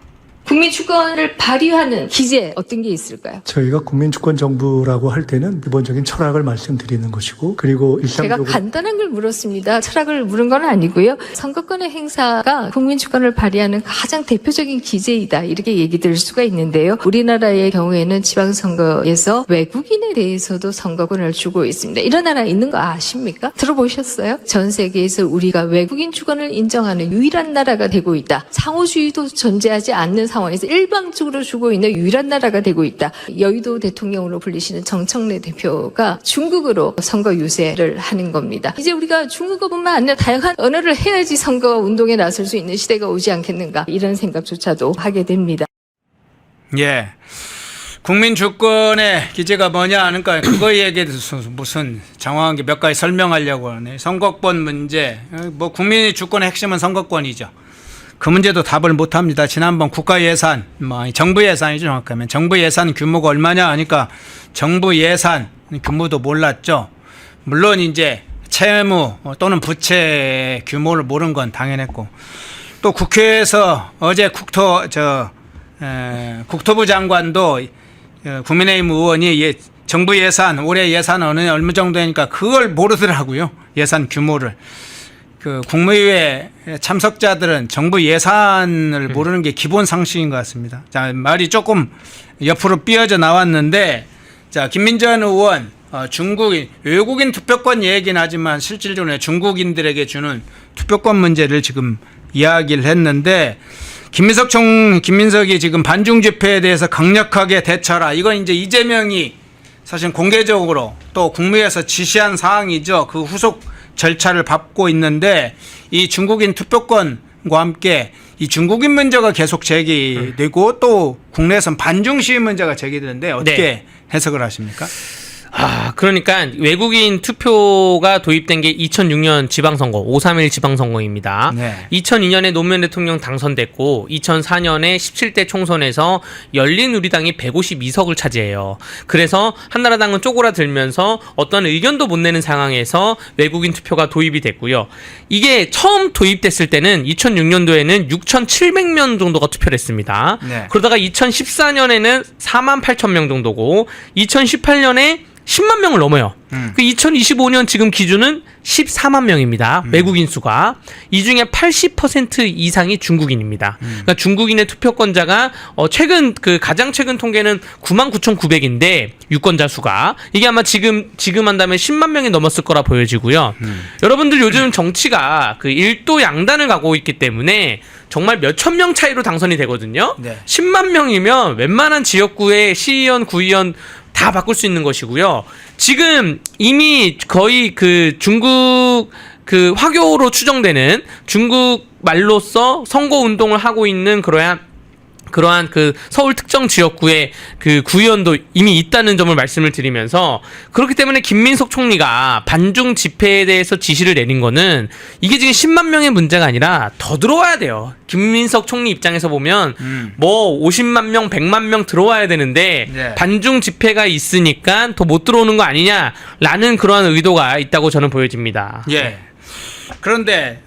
국민 주권을 발휘하는 기재 어떤 게 있을까요? 저희가 국민주권 정부라고 할 때는 기본적인 철학을 말씀드리는 것이고 그리고 제가 일상적으로 간단한 걸 물었습니다. 철학을 물은 건 아니고요. 선거권의 행사가 국민주권을 발휘하는 가장 대표적인 기재이다. 이렇게 얘기 드릴 수가 있는데요. 우리나라의 경우에는 지방선거에서 외국인에 대해서도 선거권을 주고 있습니다. 이런 나라 있는 거 아십니까? 들어보셨어요? 전 세계에서 우리가 외국인 주권을 인정하는 유일한 나라가 되고 있다. 상호주의도 존재하지 않는 상황에서 일방적으로 주고 있는 유일한 나라가 되고 있다. 여의도 대통령으로 불리시는 정청래 대표가 중국어로 선거 유세를 하는 겁니다. 이제 우리가 중국어뿐만 아니라 다양한 언어를 해야지 선거 운동에 나설 수 있는 시대가 오지 않겠는가 이런 생각조차도 하게 됩니다. 예. 국민 주권의 기재가 뭐냐 하니까 그거 얘기에 대해서 무슨 장황한 게 몇 가지 설명하려고 하네. 선거권 문제. 뭐 국민의 주권의 핵심은 선거권이죠. 그 문제도 답을 못 합니다. 지난번 국가 예산, 정부 예산이죠, 정확하면. 정부 예산 규모가 얼마냐 하니까 정부 예산 규모도 몰랐죠. 물론 이제 채무 또는 부채 규모를 모르는 건 당연했고. 또 국회에서 어제 국토부 장관도 국민의힘 의원이 정부 예산, 올해 예산 얼마 정도니까 그걸 모르더라고요. 예산 규모를. 그 국무회의 참석자들은 정부 예산을 모르는 게 기본 상식인 것 같습니다. 자, 말이 조금 옆으로 삐어져 나왔는데, 자, 김민전 의원, 외국인 투표권 얘기는 하지만 실질적으로 중국인들에게 주는 투표권 문제를 지금 이야기를 했는데, 김민석이 지금 반중 집회에 대해서 강력하게 대처하라. 이건 이제 이재명이 사실 공개적으로 또 국무회에서 지시한 사항이죠. 그 후속 절차를 밟고 있는데 이 중국인 투표권과 함께 이 중국인 문제가 계속 제기되고 또 국내에선 반중 시위 문제가 제기되는데 어떻게 네. 해석을 하십니까? 그러니까 외국인 투표가 도입된 게 2006년 지방선거, 5.3일 지방선거입니다. 네. 2002년에 노무현 대통령 당선됐고 2004년에 17대 총선에서 열린우리당이 152석을 차지해요. 그래서 한나라당은 쪼그라들면서 어떤 의견도 못 내는 상황에서 외국인 투표가 도입이 됐고요. 이게 처음 도입됐을 때는 2006년도에는 6,700명 정도가 투표를 했습니다. 네. 그러다가 2014년에는 48,000명 정도고 2018년에 10만 명을 넘어요. 그 2025년 지금 기준은 14만 명입니다. 외국인 수가. 이 중에 80% 이상이 중국인입니다. 그러니까 중국인의 투표권자가 최근 가장 최근 통계는 99,900인데 유권자 수가 이게 아마 지금 한다면 10만 명이 넘었을 거라 보여지고요. 여러분들 요즘 정치가 그 일도 양단을 가고 있기 때문에 정말 몇천 명 차이로 당선이 되거든요. 네. 10만 명이면 웬만한 지역구의 시의원, 구의원 다 바꿀 수 있는 것이고요. 지금 이미 거의 그 중국 그 화교로 추정되는 중국 말로써 선거 운동을 하고 있는 그러한 그 서울 특정 지역구의 그 구의원도 이미 있다는 점을 말씀을 드리면서 그렇기 때문에 김민석 총리가 반중 집회에 대해서 지시를 내린 거는 이게 지금 10만 명의 문제가 아니라 더 들어와야 돼요. 김민석 총리 입장에서 보면 뭐 50만 명, 100만 명 들어와야 되는데 네. 반중 집회가 있으니까 더 못 들어오는 거 아니냐라는 그러한 의도가 있다고 저는 보여집니다. 예. 그런데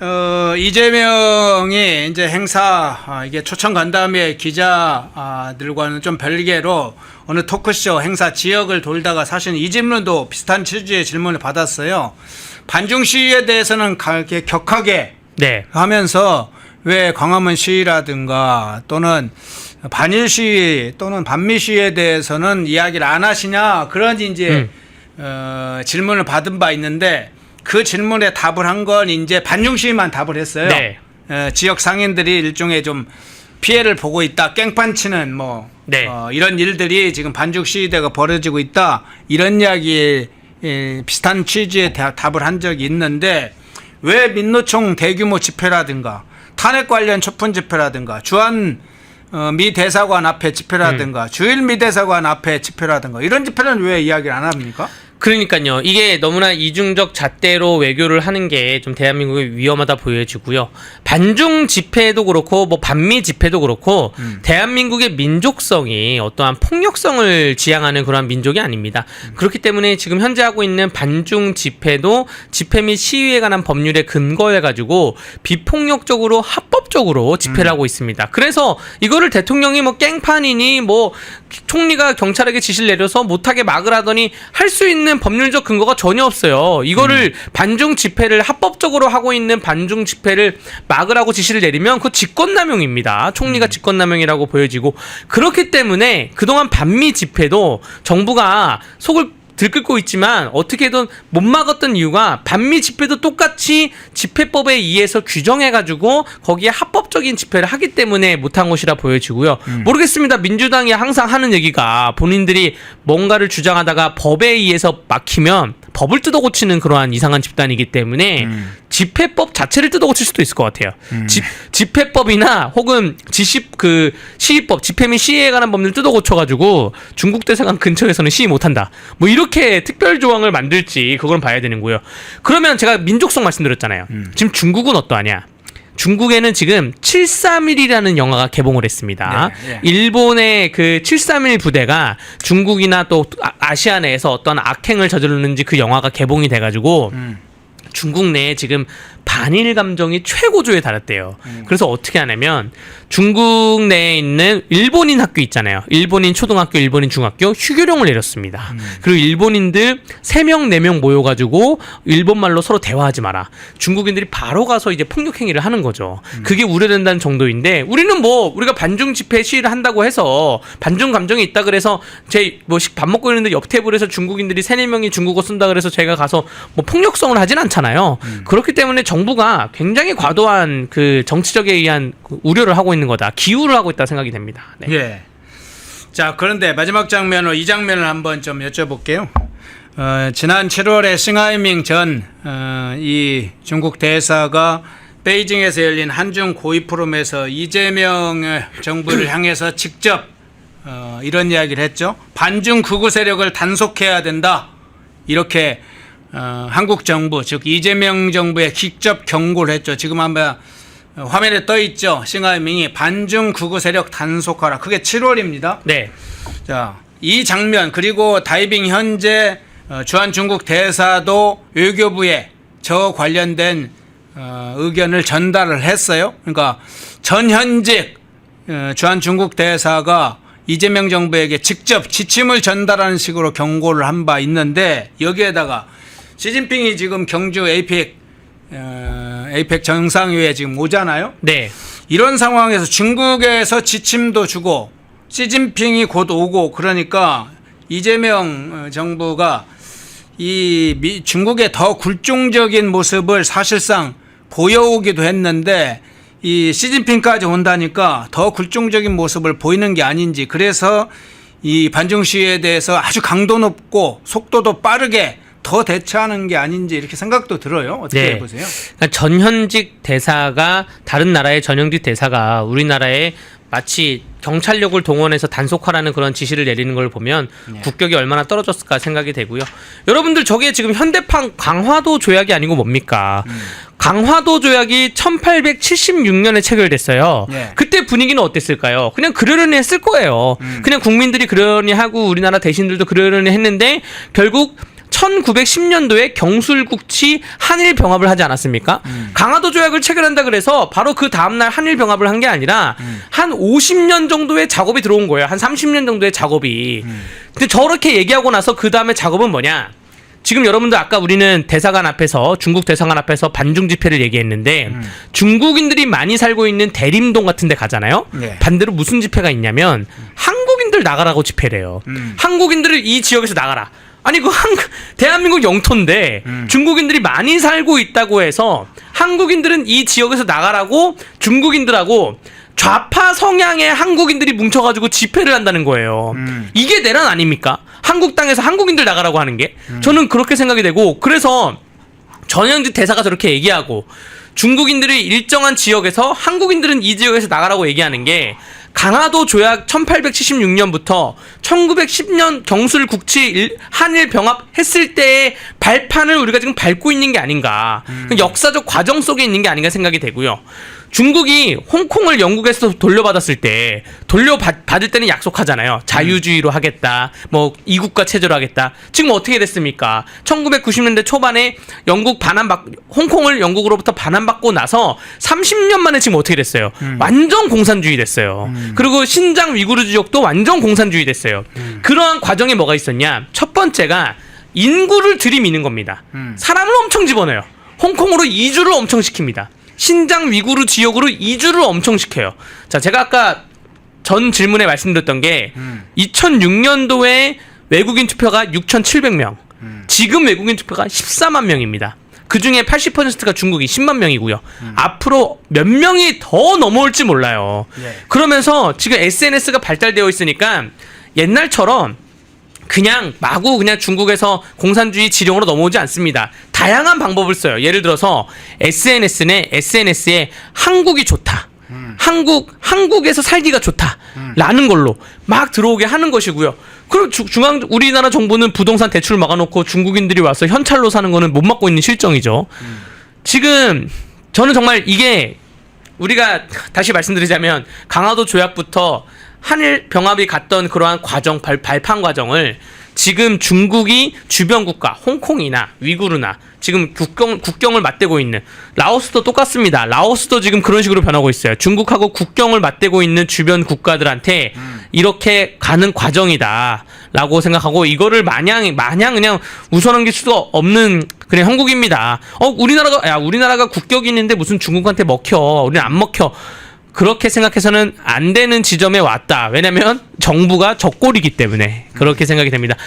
이재명이 이제 행사 이게 초청 간담회 기자들과는 좀 별개로 어느 토크쇼 행사 지역을 돌다가 사실 이 질문도 비슷한 취지의 질문을 받았어요. 반중 시위에 대해서는 이렇게 격하게 네. 하면서 왜 광화문 시위라든가 또는 반일 시위 또는 반미 시위에 대해서는 이야기를 안 하시냐 그런 이제 질문을 받은 바 있는데 그 질문에 답을 한 건 이제 반중 시위만 답을 했어요. 네. 지역 상인들이 일종의 좀 피해를 보고 있다. 깽판 치는 뭐 네. 이런 일들이 지금 반중 시위대가 벌어지고 있다. 이런 이야기 비슷한 취지의 답을 한 적이 있는데 왜 민노총 대규모 집회라든가 탄핵 관련 촛불 집회라든가 주한 미 대사관 앞에 집회라든가 주일 미 대사관 앞에 집회라든가 이런 집회는 왜 이야기를 안 합니까? 그러니까요. 이게 너무나 이중적 잣대로 외교를 하는 게 좀 대한민국에 위험하다 보여지고요. 반중 집회도 그렇고 뭐 반미 집회도 그렇고 대한민국의 민족성이 어떠한 폭력성을 지향하는 그러한 민족이 아닙니다. 그렇기 때문에 지금 현재 하고 있는 반중 집회도 집회 및 시위에 관한 법률에 근거해 가지고 비폭력적으로 합법적으로 집회를 하고 있습니다. 그래서 이거를 대통령이 뭐 깽판이니 뭐 총리가 경찰에게 지시를 내려서 못하게 막으라더니 할 수 있는 법률적 근거가 전혀 없어요. 이거를 반중 집회를 합법적으로 하고 있는 반중 집회를 막으라고 지시를 내리면 그거 직권남용입니다. 총리가 직권남용이라고 보여지고 그렇기 때문에 그동안 반미 집회도 정부가 속을 들끓고 있지만 어떻게든 못 막았던 이유가 반미 집회도 똑같이 집회법에 의해서 규정해가지고 거기에 합법적인 집회를 하기 때문에 못한 것이라 보여지고요. 모르겠습니다. 민주당이 항상 하는 얘기가 본인들이 뭔가를 주장하다가 법에 의해서 막히면 법을 뜯어고치는 그러한 이상한 집단이기 때문에 집회법 자체를 뜯어고칠 수도 있을 것 같아요. 집회법이나 혹은 시위법, 집회 및 시위에 관한 법률을 뜯어고쳐가지고 중국 대사관 근처에서는 시위 못한다. 뭐 이렇게 특별 조항을 만들지 그건 봐야 되는 거고요. 그러면 제가 민족성 말씀드렸잖아요. 지금 중국은 어떠하냐? 중국에는 지금 731이라는 영화가 개봉을 했습니다. 네, 네. 일본의 그 731 부대가 중국이나 또 아시아 내에서 어떤 악행을 저지르는지 그 영화가 개봉이 돼가지고 중국 내에 지금 반일 감정이 최고조에 달했대요. 그래서 어떻게 하냐면 중국 내에 있는 일본인 학교 있잖아요. 일본인 초등학교, 일본인 중학교 휴교령을 내렸습니다. 그리고 일본인들 3명, 4명 모여가지고 일본말로 서로 대화하지 마라. 중국인들이 바로 가서 이제 폭력 행위를 하는 거죠. 그게 우려된다는 정도인데 우리는 뭐 우리가 반중 집회 시위를 한다고 해서 반중 감정이 있다 그래서 밥 먹고 있는데 옆 테이블에서 중국인들이 3, 4명이 중국어 쓴다 그래서 제가 가서 뭐 폭력성을 하진 않잖아요. 그렇기 때문에 정부가 굉장히 과도한 그 정치적에 의한 우려를 하고 있는 거다. 기우를 하고 있다 생각이 됩니다. 네. 예. 자, 그런데 마지막 장면으로 이 장면을 한번 좀 여쭤볼게요. 지난 7월에 싱하이밍 전 이 중국 대사가 베이징에서 열린 한중 고위 포럼에서 이재명 정부를 향해서 직접 이런 이야기를 했죠. 반중 극우 세력을 단속해야 된다. 이렇게 한국 정부, 즉 이재명 정부에 직접 경고를 했죠. 지금 한번 화면에 떠 있죠. 싱하이밍이 반중 극우 세력 단속하라. 그게 7월입니다. 네. 자, 이 장면 그리고 다이빙 현재 주한 중국 대사도 외교부에 저 관련된 의견을 전달을 했어요. 그러니까 전현직 주한 중국 대사가 이재명 정부에게 직접 지침을 전달하는 식으로 경고를 한 바 있는데 여기에다가 시진핑이 지금 경주 에이펙 정상회의에 지금 오잖아요. 네. 이런 상황에서 중국에서 지침도 주고 시진핑이 곧 오고 그러니까 이재명 정부가 이 중국의 더 굴종적인 모습을 사실상 보여오기도 했는데 이 시진핑까지 온다니까 더 굴종적인 모습을 보이는 게 아닌지 그래서 이 반중 시위에 대해서 아주 강도 높고 속도도 빠르게 더 대처하는 게 아닌지 이렇게 생각도 들어요. 어떻게 네. 보세요? 그러니까 전현직 대사가 다른 나라의 전현직 대사가 우리나라에 마치 경찰력을 동원해서 단속하라는 그런 지시를 내리는 걸 보면 국격이 얼마나 떨어졌을까 생각이 되고요. 여러분들 저게 지금 현대판 강화도 조약이 아니고 뭡니까? 강화도 조약이 1876년에 체결됐어요. 네. 그때 분위기는 어땠을까요? 그냥 그러려니 했을 거예요. 그냥 국민들이 그러려니 하고 우리나라 대신들도 그러려니 했는데 결국 1910년도에 경술국치 한일 병합을 하지 않았습니까? 강화도 조약을 체결한다 그래서 바로 그 다음날 한일 병합을 한 게 아니라 한 50년 정도의 작업이 들어온 거예요. 한 30년 정도의 작업이. 근데 저렇게 얘기하고 나서 그 다음에 작업은 뭐냐? 지금 여러분들 아까 우리는 대사관 앞에서 중국 대사관 앞에서 반중 집회를 얘기했는데 중국인들이 많이 살고 있는 대림동 같은 데 가잖아요. 네. 반대로 무슨 집회가 있냐면 한국인들 나가라고 집회를 해요. 한국인들을 이 지역에서 나가라. 아니 대한민국 영토인데 중국인들이 많이 살고 있다고 해서 한국인들은 이 지역에서 나가라고 중국인들하고 좌파 성향의 한국인들이 뭉쳐가지고 집회를 한다는 거예요. 이게 내란 아닙니까? 한국 땅에서 한국인들 나가라고 하는 게 저는 그렇게 생각이 되고 그래서 전현직 대사가 저렇게 얘기하고 중국인들이 일정한 지역에서 한국인들은 이 지역에서 나가라고 얘기하는 게 강화도 조약 1876년부터 1910년 경술국치 한일 병합 했을 때의 발판을 우리가 지금 밟고 있는 게 아닌가. 역사적 과정 속에 있는 게 아닌가 생각이 되고요. 중국이 홍콩을 영국에서 돌려받았을 때 돌려받을 때는 약속하잖아요. 자유주의로 하겠다. 뭐 이국가 체제로 하겠다. 지금 어떻게 됐습니까? 1990년대 초반에 홍콩을 영국으로부터 반환받고 나서 30년 만에 지금 어떻게 됐어요? 완전 공산주의 됐어요. 그리고 신장 위구르 지역도 완전 공산주의 됐어요. 그러한 과정에 뭐가 있었냐? 첫 번째가 인구를 들이미는 겁니다. 사람을 엄청 집어넣어요. 홍콩으로 이주를 엄청 시킵니다. 신장 위구르 지역으로 이주를 엄청 시켜요. 자, 제가 아까 전 질문에 말씀드렸던 게 2006년도에 외국인 투표가 6,700명. 지금 외국인 투표가 14만 명입니다. 그 중에 80%가 중국이 10만 명이고요. 앞으로 몇 명이 더 넘어올지 몰라요. 네. 그러면서 지금 SNS가 발달되어 있으니까 옛날처럼 그냥 마구 그냥 중국에서 공산주의 지령으로 넘어오지 않습니다. 다양한 방법을 써요. 예를 들어서 SNS에 한국이 좋다. 한국에서 살기가 좋다. 라는 걸로 막 들어오게 하는 것이고요. 그럼 우리나라 정부는 부동산 대출 막아놓고 중국인들이 와서 현찰로 사는 거는 못 막고 있는 실정이죠. 지금 저는 정말 이게 우리가 다시 말씀드리자면 강화도 조약부터 한일 병합이 갔던 그러한 과정, 발판 과정을 지금 중국이 주변 국가, 홍콩이나 위구르나 지금 국경을 맞대고 있는 라오스도 똑같습니다. 라오스도 지금 그런 식으로 변하고 있어요. 중국하고 국경을 맞대고 있는 주변 국가들한테 이렇게 가는 과정이다라고 생각하고 이거를 마냥 그냥 웃어넘길 수가 없는 그냥 형국입니다. 우리나라가 국격이 있는데 무슨 중국한테 먹혀? 우리는 안 먹혀. 그렇게 생각해서는 안 되는 지점에 왔다. 왜냐면 정부가 적골이기 때문에 그렇게 생각이 됩니다.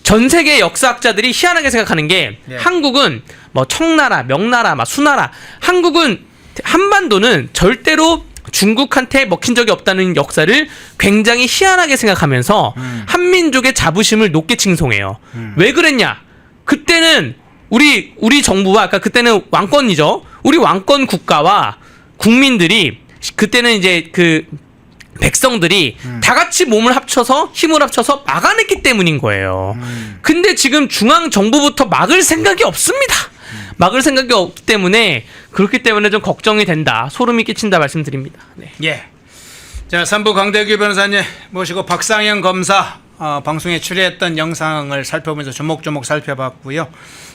전 세계 역사학자들이 희한하게 생각하는 게 한국은 뭐 청나라, 명나라, 수나라 한국은 한반도는 절대로 중국한테 먹힌 적이 없다는 역사를 굉장히 희한하게 생각하면서 한민족의 자부심을 높게 칭송해요. 왜 그랬냐? 그때는 우리 정부와 아까 그때는 왕권이죠. 우리 왕권 국가와 국민들이 그때는 이제 그 백성들이 다 같이 몸을 합쳐서 힘을 합쳐서 막아냈기 때문인 거예요. 근데 지금 중앙 정부부터 막을 생각이 없습니다. 막을 생각이 없기 때문에 그렇기 때문에 좀 걱정이 된다. 소름이 끼친다 말씀드립니다. 네. 예. 자, 3부 강대규 변호사님 모시고 박상현 검사 방송에 출연했던 영상을 살펴보면서 조목조목 살펴봤고요.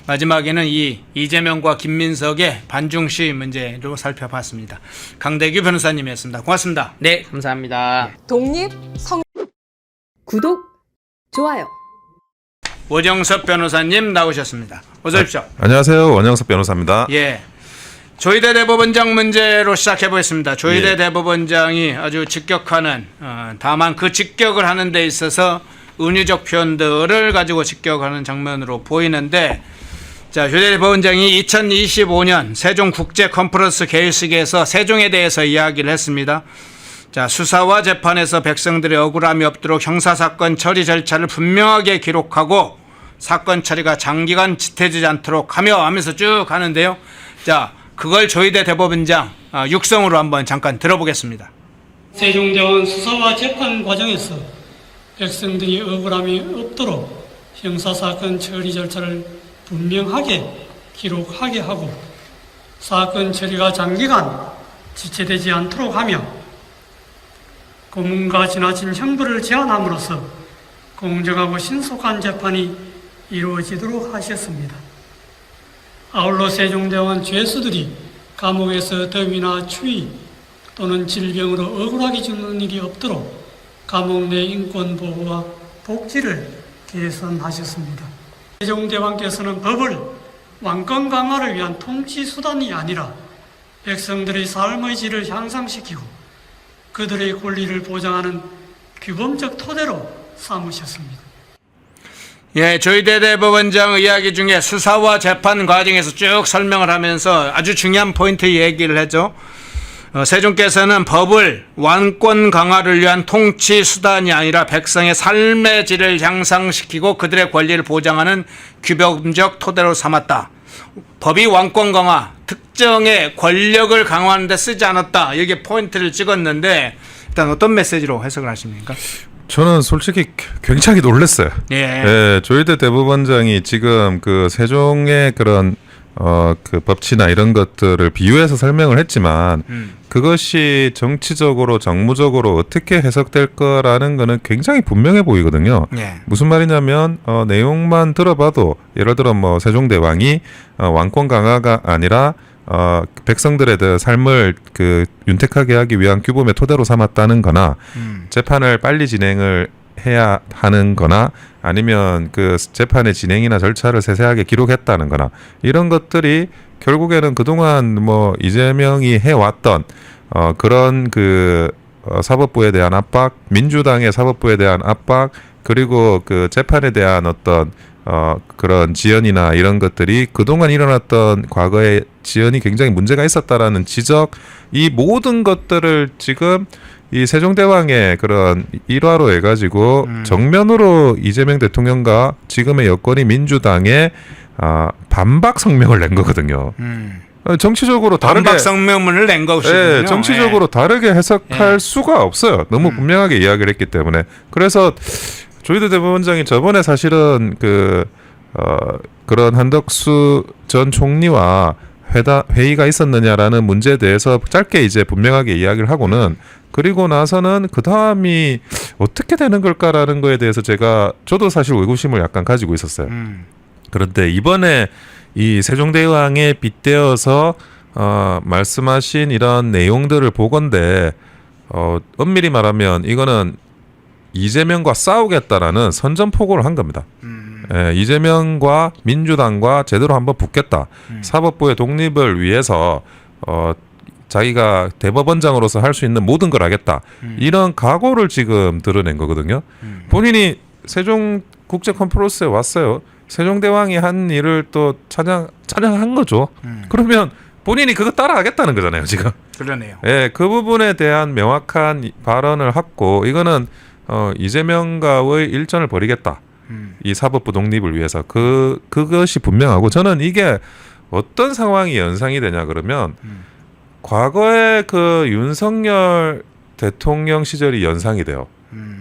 마지막에는 이 이재명과 김민석의 반중시 문제로 살펴봤습니다. 강대규 변호사님이었습니다. 고맙습니다. 네, 감사합니다. 독립, 구독, 좋아요. 오정섭 변호사님 나오셨습니다. 어서 오십시오. 안녕하세요. 원영석 변호사입니다. 예. 조희대 대법원장 문제로 시작해 보겠습니다. 조희대 예. 대법원장이 아주 직격하는 다만 그 직격을 하는 데 있어서 은유적 표현들을 가지고 직격하는 장면으로 보이는데, 자, 조희대 대법원장이 2025년 세종 국제 컨퍼런스 개회식에서 세종에 대해서 이야기를 했습니다. 자, 수사와 재판에서 백성들의 억울함이 없도록 형사사건 처리 절차를 분명하게 기록하고 사건 처리가 장기간 지체되지 않도록 하면서 쭉 가는데요. 자, 그걸 조희대 대법원장 육성으로 한번 잠깐 들어보겠습니다. 세종대왕 수사와 재판 과정에서 백성들이 억울함이 없도록 형사사건 처리 절차를 분명하게 기록하게 하고 사건 처리가 장기간 지체되지 않도록 하며 고문과 지나친 형벌을 제한함으로써 공정하고 신속한 재판이 이루어지도록 하셨습니다. 아울러 세종대왕은 죄수들이 감옥에서 더위나 추위 또는 질병으로 억울하게 죽는 일이 없도록 감옥 내 인권 보호와 복지를 개선하셨습니다. 세종대왕께서는 법을 왕권 강화를 위한 통치 수단이 아니라 백성들의 삶의 질을 향상시키고 그들의 권리를 보장하는 규범적 토대로 삼으셨습니다. 예, 조희대 대법원장 이야기 중에 수사와 재판 과정에서 쭉 설명을 하면서 아주 중요한 포인트 얘기를 하죠. 세종께서는 법을 왕권 강화를 위한 통치 수단이 아니라 백성의 삶의 질을 향상시키고 그들의 권리를 보장하는 규범적 토대로 삼았다. 법이 왕권 강화, 특정의 권력을 강화하는 데 쓰지 않았다. 여기에 포인트를 찍었는데 일단 어떤 메시지로 해석을 하십니까? 저는 솔직히 굉장히 놀랐어요. 예. 예, 조희대 대법원장이 지금 그 세종의 그런 그 법치나 이런 것들을 비유해서 설명을 했지만 그것이 정치적으로 정무적으로 어떻게 해석될 거라는 거는 굉장히 분명해 보이거든요. 예. 무슨 말이냐면 내용만 들어봐도 예를 들어 뭐 세종대왕이 왕권 강화가 아니라 백성들의 삶을 그 윤택하게 하기 위한 규범의 토대로 삼았다는 거나 재판을 빨리 진행을 해야 하는 거나 아니면 그 재판의 진행이나 절차를 세세하게 기록했다는 거나 이런 것들이 결국에는 그동안 뭐 이재명이 해왔던 그런 그 사법부에 대한 압박, 민주당의 사법부에 대한 압박, 그리고 그 재판에 대한 어떤 그런 지연이나 이런 것들이 그동안 일어났던 과거의 지연이 굉장히 문제가 있었다라는 지적, 이 모든 것들을 지금 이 세종대왕의 그런 일화로 해가지고 정면으로 이재명 대통령과 지금의 여권이 민주당의 반박 성명을 낸 거거든요. 정치적으로 다르게 반박 성명문을 낸 것이군요. 예, 정치적으로 다르게 해석할 수가 없어요. 너무 분명하게 이야기를 했기 때문에. 그래서 조희대 대법원장이 저번에 사실은 그런 한덕수 전 총리와 회의가 있었느냐라는 문제에 대해서 짧게 이제 분명하게 이야기를 하고는, 그리고 나서는 그 다음이 어떻게 되는 걸까라는 거에 대해서 저도 사실 의구심을 약간 가지고 있었어요. 그런데 이번에 이 세종대왕에 빗대어서 말씀하신 이런 내용들을 보건대 엄밀히 말하면 이거는 이재명과 싸우겠다라는 선전포고를 한 겁니다. 예, 이재명과 민주당과 제대로 한번 붙겠다. 사법부의 독립을 위해서 자기가 대법원장으로서 할 수 있는 모든 걸 하겠다. 이런 각오를 지금 드러낸 거거든요. 본인이 세종 국제 컨퍼런스에 왔어요. 세종대왕이 한 일을 또 찬양한 거죠. 그러면 본인이 그거 따라하겠다는 거잖아요, 지금. 그러네요. 예, 그 부분에 대한 명확한 발언을 했고 이거는 이재명과의 일전을 벌이겠다. 이 사법부 독립을 위해서 그것이 분명하고 저는 이게 어떤 상황이 연상이 되냐 그러면 과거에 그 윤석열 대통령 시절이 연상이 돼요.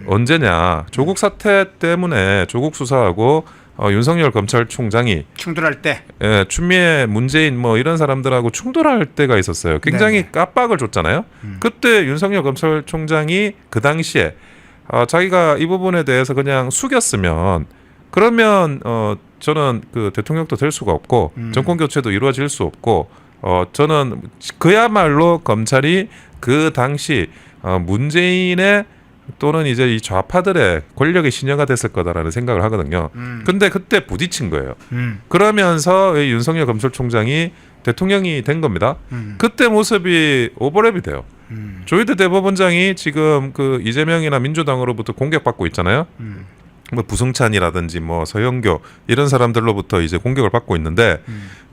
언제냐? 조국 사태 때문에 조국 수사하고 윤석열 검찰총장이 충돌할 때. 예, 추미애, 문재인 뭐 이런 사람들하고 충돌할 때가 있었어요. 굉장히 네네. 깜빡을 줬잖아요. 그때 윤석열 검찰총장이 그 당시에 자기가 이 부분에 대해서 그냥 숙였으면 그러면 저는 그 대통령도 될 수가 없고 정권 교체도 이루어질 수 없고 저는 그야말로 검찰이 그 당시 문재인의 또는 이제 이 좌파들의 권력의 신여가 됐을 거다라는 생각을 하거든요. 근데 그때 부딪힌 거예요. 그러면서 이 윤석열 검찰총장이 대통령이 된 겁니다. 그때 모습이 오버랩이 돼요. 조희대 대법원장이 지금 그 이재명이나 민주당으로부터 공격받고 있잖아요. 뭐 부승찬이라든지 뭐 서영교 이런 사람들로부터 이제 공격을 받고 있는데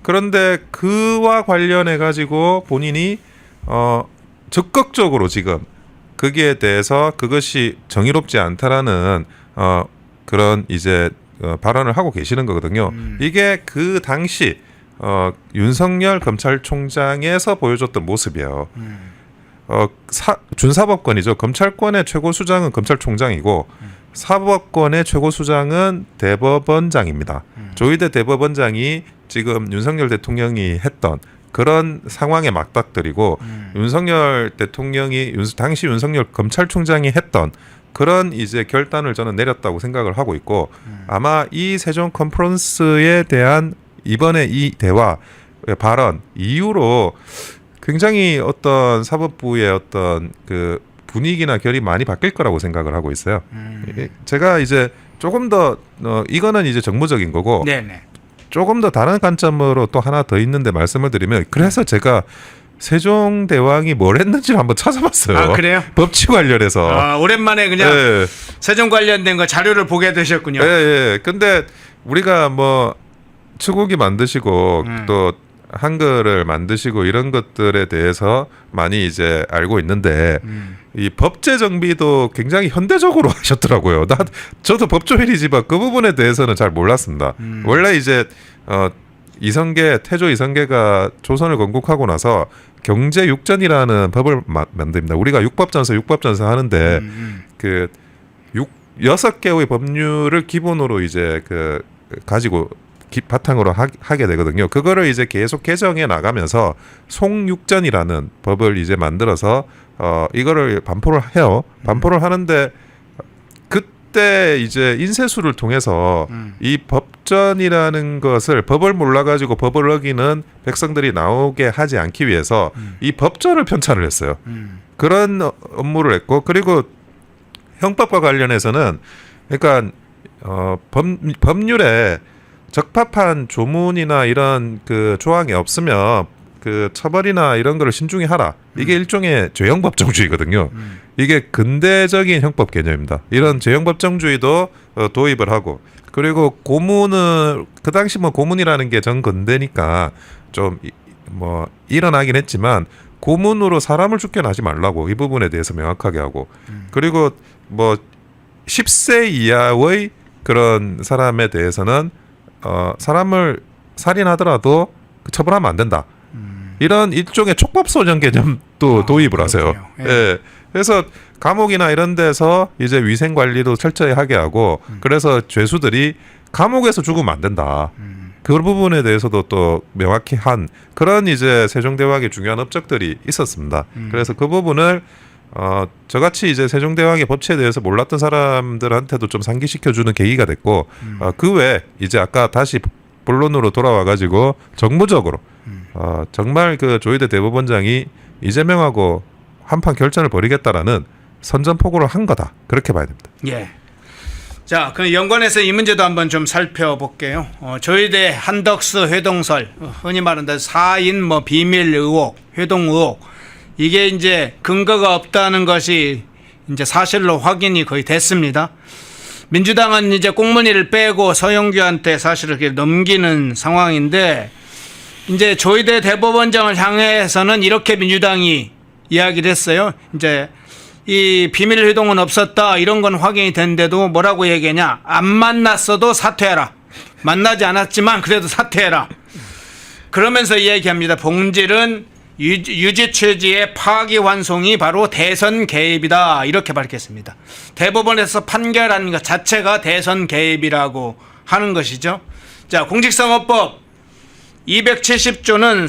그런데 그와 관련해 가지고 본인이 적극적으로 지금 거기에 대해서 그것이 정의롭지 않다라는 그런 이제 발언을 하고 계시는 거거든요. 이게 그 당시 윤석열 검찰총장에서 보여줬던 모습이에요. 준사법권이죠. 검찰권의 최고수장은 검찰총장이고 사법권의 최고수장은 대법원장입니다. 조희대 대법원장이 지금 윤석열 대통령이 했던 그런 상황에 맞닥뜨리고 윤석열 대통령이 당시 윤석열 검찰총장이 했던 그런 이제 결단을 저는 내렸다고 생각을 하고 있고 아마 이 세종 컨퍼런스에 대한 이번에 이 대화 발언 이후로 굉장히 어떤 사법부의 어떤 그 분위기나 결이 많이 바뀔 거라고 생각을 하고 있어요. 제가 이제 조금 더 이거는 이제 정무적인 거고 네네. 조금 더 다른 관점으로 또 하나 더 있는데 말씀을 드리면 그래서 제가 세종대왕이 뭘 했는지를 한번 찾아봤어요. 아, 그래요? 법치 관련해서. 오랜만에 그냥 예. 세종 관련된 거 자료를 보게 되셨군요. 예, 예. 근데 우리가 뭐 추국이 만드시고 또 한글을 만드시고 이런 것들에 대해서 많이 이제 알고 있는데 이 법제 정비도 굉장히 현대적으로 하셨더라고요. 저도 법조인이지만 그 부분에 대해서는 잘 몰랐습니다. 원래 이제 태조 이성계가 조선을 건국하고 나서 경제육전이라는 법을 만듭니다. 우리가 육법전서 하는데 그 6개의 법률을 기본으로 이제 그 가지고 바탕으로 하게 되거든요. 그거를 이제 계속 개정해 나가면서 송육전이라는 법을 이제 만들어서 이거를 반포를 해요. 반포를 하는데 그때 이제 인쇄수를 통해서 이 법전이라는 것을 법을 몰라가지고 법을 어기는 백성들이 나오게 하지 않기 위해서 이 법전을 편찬을 했어요. 그런 업무를 했고 그리고 형법과 관련해서는 그러니까 법률에 적합한 조문이나 이런 그 조항이 없으면 그 처벌이나 이런 거를 신중히 하라. 이게 일종의 죄형법정주의거든요. 이게 근대적인 형법 개념입니다. 이런 죄형법정주의도 도입을 하고 그리고 고문을 그 당시 뭐 고문이라는 게 전근대니까 좀 뭐 일어나긴 했지만 고문으로 사람을 죽여나지 말라고 이 부분에 대해서 명확하게 하고 그리고 뭐 10세 이하의 그런 사람에 대해서는 사람을 살인하더라도 처벌하면 안 된다. 이런 일종의 촉법소년 개념도 도입을 하세요. 예. 예. 그래서 감옥이나 이런 데서 이제 위생 관리도 철저히 하게 하고 그래서 죄수들이 감옥에서 죽으면 안 된다. 그 부분에 대해서도 또 명확히 한 그런 이제 세종대왕의 중요한 업적들이 있었습니다. 그래서 그 부분을 저같이 이제 세종대왕의 법치에 대해서 몰랐던 사람들한테도 좀 상기시켜주는 계기가 됐고 그 외에 이제 아까 다시 본론으로 돌아와가지고 정무적으로 정말 그 조희대 대법원장이 이재명하고 한판 결전을 벌이겠다라는 선전포고를 한 거다 그렇게 봐야 됩니다. 예. 자, 그 연관해서 이 문제도 한번 좀 살펴볼게요. 조희대 한덕수 회동설, 흔히 말하는 4인 뭐 비밀 의혹, 회동 의혹, 이게 이제 근거가 없다는 것이 이제 사실로 확인이 거의 됐습니다. 민주당은 이제 꽁무니를 빼고 서영규한테 사실을 이렇게 넘기는 상황인데 이제 조희대 대법원장을 향해서는 이렇게 민주당이 이야기를 했어요. 이제 이 비밀 회동은 없었다 이런 건 확인이 됐는데도 뭐라고 얘기하냐? 안 만났어도 사퇴해라. 만나지 않았지만 그래도 사퇴해라. 그러면서 이야기합니다. 본질은 유지 취지의 파기환송이 바로 대선 개입이다 이렇게 밝혔습니다. 대법원에서 판결하는 것 자체가 대선 개입이라고 하는 것이죠. 자, 공직선거법 270조는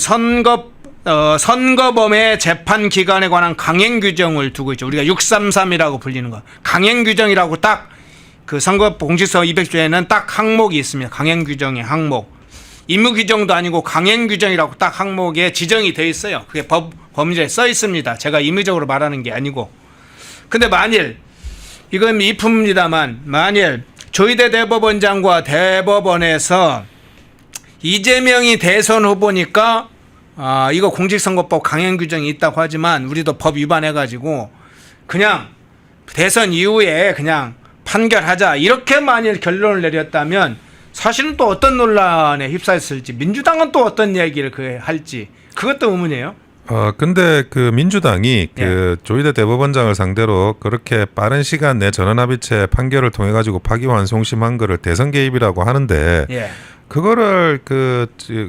선거범의 재판 기간에 관한 강행 규정을 두고 있죠. 우리가 633이라고 불리는 거. 강행 규정이라고 딱 그 선거 공직선거 200조에는 딱 항목이 있습니다. 강행 규정의 항목. 임무 규정도 아니고 강행 규정이라고 딱 항목에 지정이 되어 있어요. 그게 법률에 써 있습니다. 제가 임의적으로 말하는 게 아니고. 근데 만일 이건 이품입니다만 만일 조희대 대법원장과 대법원에서 이재명이 대선 후보니까 이거 공직선거법 강행 규정이 있다고 하지만 우리도 법 위반해가지고 그냥 대선 이후에 그냥 판결하자 이렇게 만일 결론을 내렸다면 사실은 또 어떤 논란에 휩싸였을지 민주당은 또 어떤 얘기를 할지 그것도 의문이에요. 근데 그 민주당이 그 조희대 대법원장을 상대로 그렇게 빠른 시간 내 전원합의체 판결을 통해 가지고 파기환송심한 거를 대선 개입이라고 하는데 그거를 그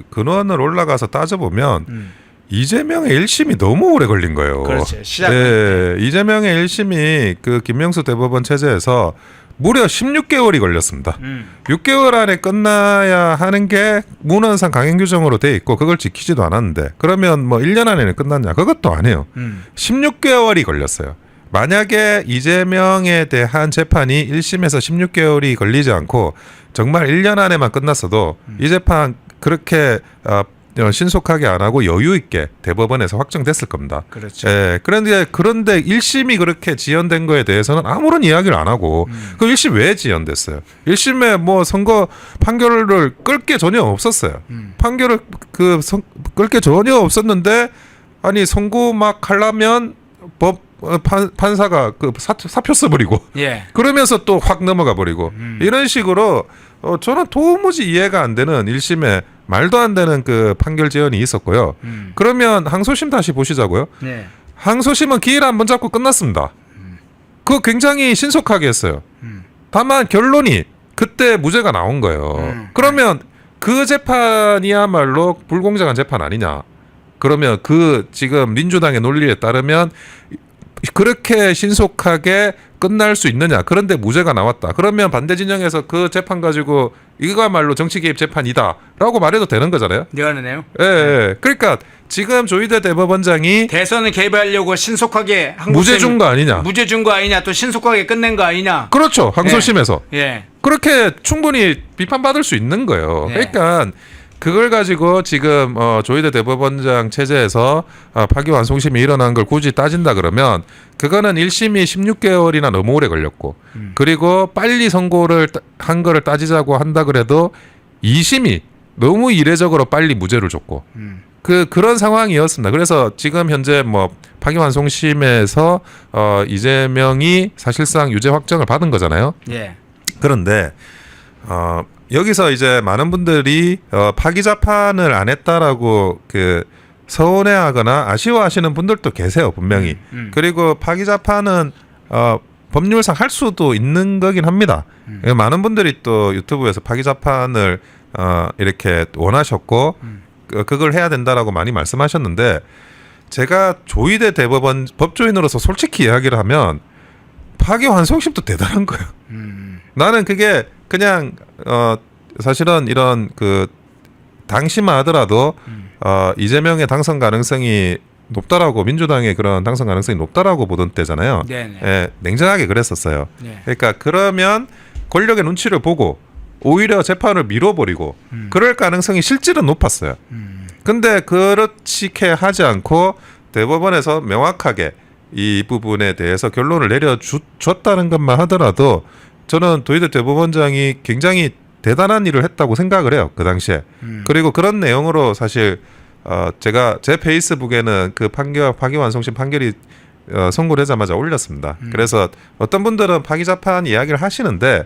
근원을 올라가서 따져보면 이재명의 1심이 너무 오래 걸린 거예요. 그렇죠. 이재명의 1심이 그 김명수 대법원 체제에서 무려 16개월이 걸렸습니다. 6개월 안에 끝나야 하는 게 문헌상 강행 규정으로 돼 있고 그걸 지키지도 않았는데 그러면 뭐 1년 안에는 끝났냐? 그것도 아니에요. 16개월이 걸렸어요. 만약에 이재명에 대한 재판이 1심에서 16개월이 걸리지 않고 정말 1년 안에만 끝났어도 이 재판 그렇게 신속하게 안 하고 여유 있게 대법원에서 확정됐을 겁니다. 그렇죠. 그런데 1심이 그렇게 지연된 거에 대해서는 아무런 이야기를 안 하고 그 1심 왜 지연됐어요? 1심에 뭐 선거 판결을 끌 게 전혀 없었어요. 판결을 끌 게 전혀 없었는데 아니 선고 막 하려면 판사가 그 사표 써버리고 그러면서 또 확 넘어가 버리고 이런 식으로 저는 도무지 이해가 안 되는 1심에 말도 안 되는 그 판결 지연이 있었고요. 그러면 항소심 다시 보시자고요. 항소심은 기일 한 번 잡고 끝났습니다. 그거 굉장히 신속하게 했어요. 다만 결론이 그때 무죄가 나온 거예요. 그러면 그 재판이야말로 불공정한 재판 아니냐. 그러면 그 지금 민주당의 논리에 따르면 그렇게 신속하게 끝날 수 있느냐. 그런데 무죄가 나왔다. 그러면 반대 진영에서 그 재판 가지고 이거야말로 정치 개입 재판이다 라고 말해도 되는 거잖아요. 네요. 그러니까 지금 조희대 대법원장이 대선을 개입하려고 신속하게 무죄 준 거 아니냐. 무죄 준 거 아니냐. 또 신속하게 끝낸 거 아니냐. 그렇죠. 항소심에서. 예. 그렇게 충분히 비판받을 수 있는 거예요. 그러니까 그걸 가지고 지금 조희대 대법원장 체제에서 파기환송심이 일어난 걸 굳이 따진다 그러면 그거는 1심이 16개월이나 너무 오래 걸렸고 그리고 빨리 선고를 한 거를 따지자고 한다 그래도 2심이 너무 이례적으로 빨리 무죄를 줬고 그런 상황이었습니다. 그래서 지금 현재 뭐 파기환송심에서 이재명이 사실상 유죄 확정을 받은 거잖아요. 그런데 여기서 이제 많은 분들이 파기자판을 안 했다라고 그 서운해하거나 아쉬워하시는 분들도 계세요, 분명히. 그리고 파기자판은 법률상 할 수도 있는 거긴 합니다. 많은 분들이 또 유튜브에서 파기자판을 이렇게 원하셨고 그걸 해야 된다라고 많이 말씀하셨는데 제가 조희대 대법원 법조인으로서 솔직히 이야기를 하면 파기환송심도 대단한 거예요. 나는 그게 그냥 사실은 이런 그 당시만 하더라도 이재명의 당선 가능성이 높다라고 민주당의 그런 당선 가능성이 높다라고 보던 때잖아요. 냉정하게 그랬었어요. 그러니까 그러면 권력의 눈치를 보고 오히려 재판을 밀어버리고 그럴 가능성이 실질은 높았어요. 근데 그렇게 하지 않고 대법원에서 명확하게 이 부분에 대해서 결론을 내려줬다는 것만 하더라도 저는 조희대 대법원장이 굉장히 대단한 일을 했다고 생각을 해요. 그 당시에. 그리고 그런 내용으로 사실 제가 제 페이스북에는 그 파기환송심 판결이 선고되자마자 올렸습니다. 그래서 어떤 분들은 파기자판 이야기를 하시는데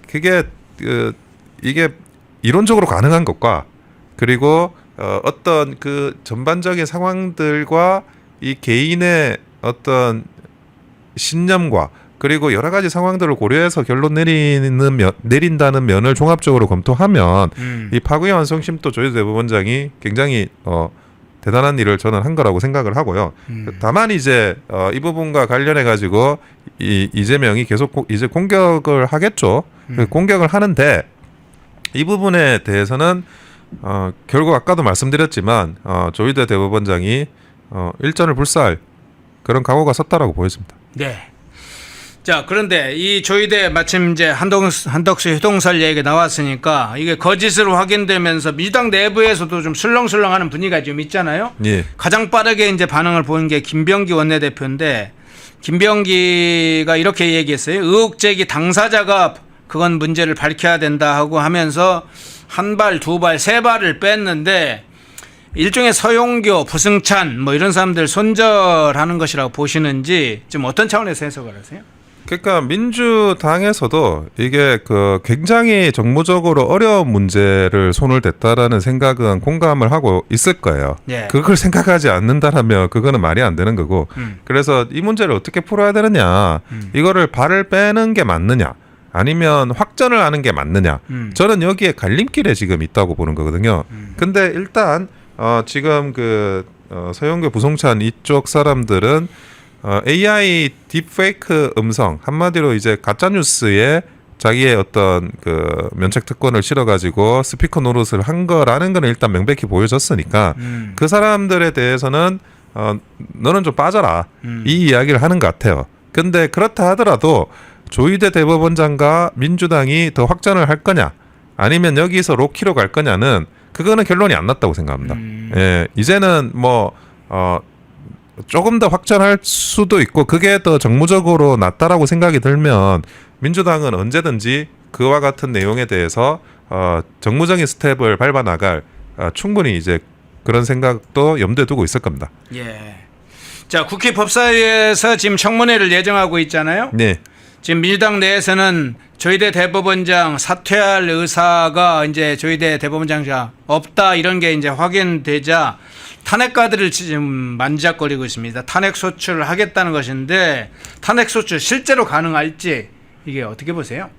그게 이게 이론적으로 가능한 것과 그리고 어떤 그 전반적인 상황들과 이 개인의 어떤 신념과 그리고 여러 가지 상황들을 고려해서 결론 내린다는 면을 종합적으로 검토하면 이 파구의 완성심도 조희대 대법원장이 굉장히 대단한 일을 저는 한 거라고 생각을 하고요. 다만 이제 이 부분과 관련해 가지고 이재명이 계속 이제 공격을 하겠죠. 공격을 하는데 이 부분에 대해서는 결국 아까도 말씀드렸지만 조희대 대법원장이 일전을 불사할 그런 각오가 섰다라고 보여집니다. 네. 자, 그런데 이 조희대 마침 이제 한덕수 효동설 얘기 나왔으니까 이게 거짓으로 확인되면서 민주당 내부에서도 좀 술렁술렁하는 분위기가 좀 있잖아요. 예. 가장 빠르게 이제 반응을 보인 게 김병기 원내대표인데 김병기가 이렇게 얘기했어요. 의혹 제기 당사자가 그건 문제를 밝혀야 된다 하고 하면서 한 발, 두 발, 세 발을 뺐는데 일종의 서용교, 부승찬 뭐 이런 사람들 손절하는 것이라고 보시는지 좀 어떤 차원에서 해석을 하세요? 그러니까 민주당에서도 이게 그 굉장히 정무적으로 어려운 문제를 손을 댔다라는 생각은 공감을 하고 있을 거예요. 예. 그걸 생각하지 않는다라면 그거는 말이 안 되는 거고. 그래서 이 문제를 어떻게 풀어야 되느냐, 이거를 발을 빼는 게 맞느냐, 아니면 확전을 하는 게 맞느냐. 저는 여기에 갈림길에 지금 있다고 보는 거거든요. 근데 일단 지금 그 서영교, 부송찬 이쪽 사람들은 AI 딥페이크 음성, 한마디로 이제 가짜 뉴스에 자기의 어떤 그 면책 특권을 실어가지고 스피커 노릇을 한 거라는 건 일단 명백히 보여졌으니까 그 사람들에 대해서는 너는 좀 빠져라, 이 이야기를 하는 것 같아요. 근데 그렇다 하더라도 조희대 대법원장과 민주당이 더 확전을 할 거냐, 아니면 여기서 로키로 갈 거냐는 그거는 결론이 안 났다고 생각합니다. 예, 이제는 뭐 조금 더 확전할 수도 있고 그게 더 정무적으로 낫다라고 생각이 들면 민주당은 언제든지 그와 같은 내용에 대해서 정무적인 스텝을 밟아 나갈 충분히 이제 그런 생각도 염두에 두고 있을 겁니다. 예. 자, 국회 법사위에서 지금 청문회를 예정하고 있잖아요. 네. 지금 민주당 내에서는 조희대 대법원장 사퇴할 의사가 이제 조희대 대법원장자 없다 이런 게 이제 확인되자 탄핵가들을 지금 만지작거리고 있습니다. 탄핵 소추를 하겠다는 것인데 탄핵 소추 실제로 가능할지 이게 어떻게 보세요?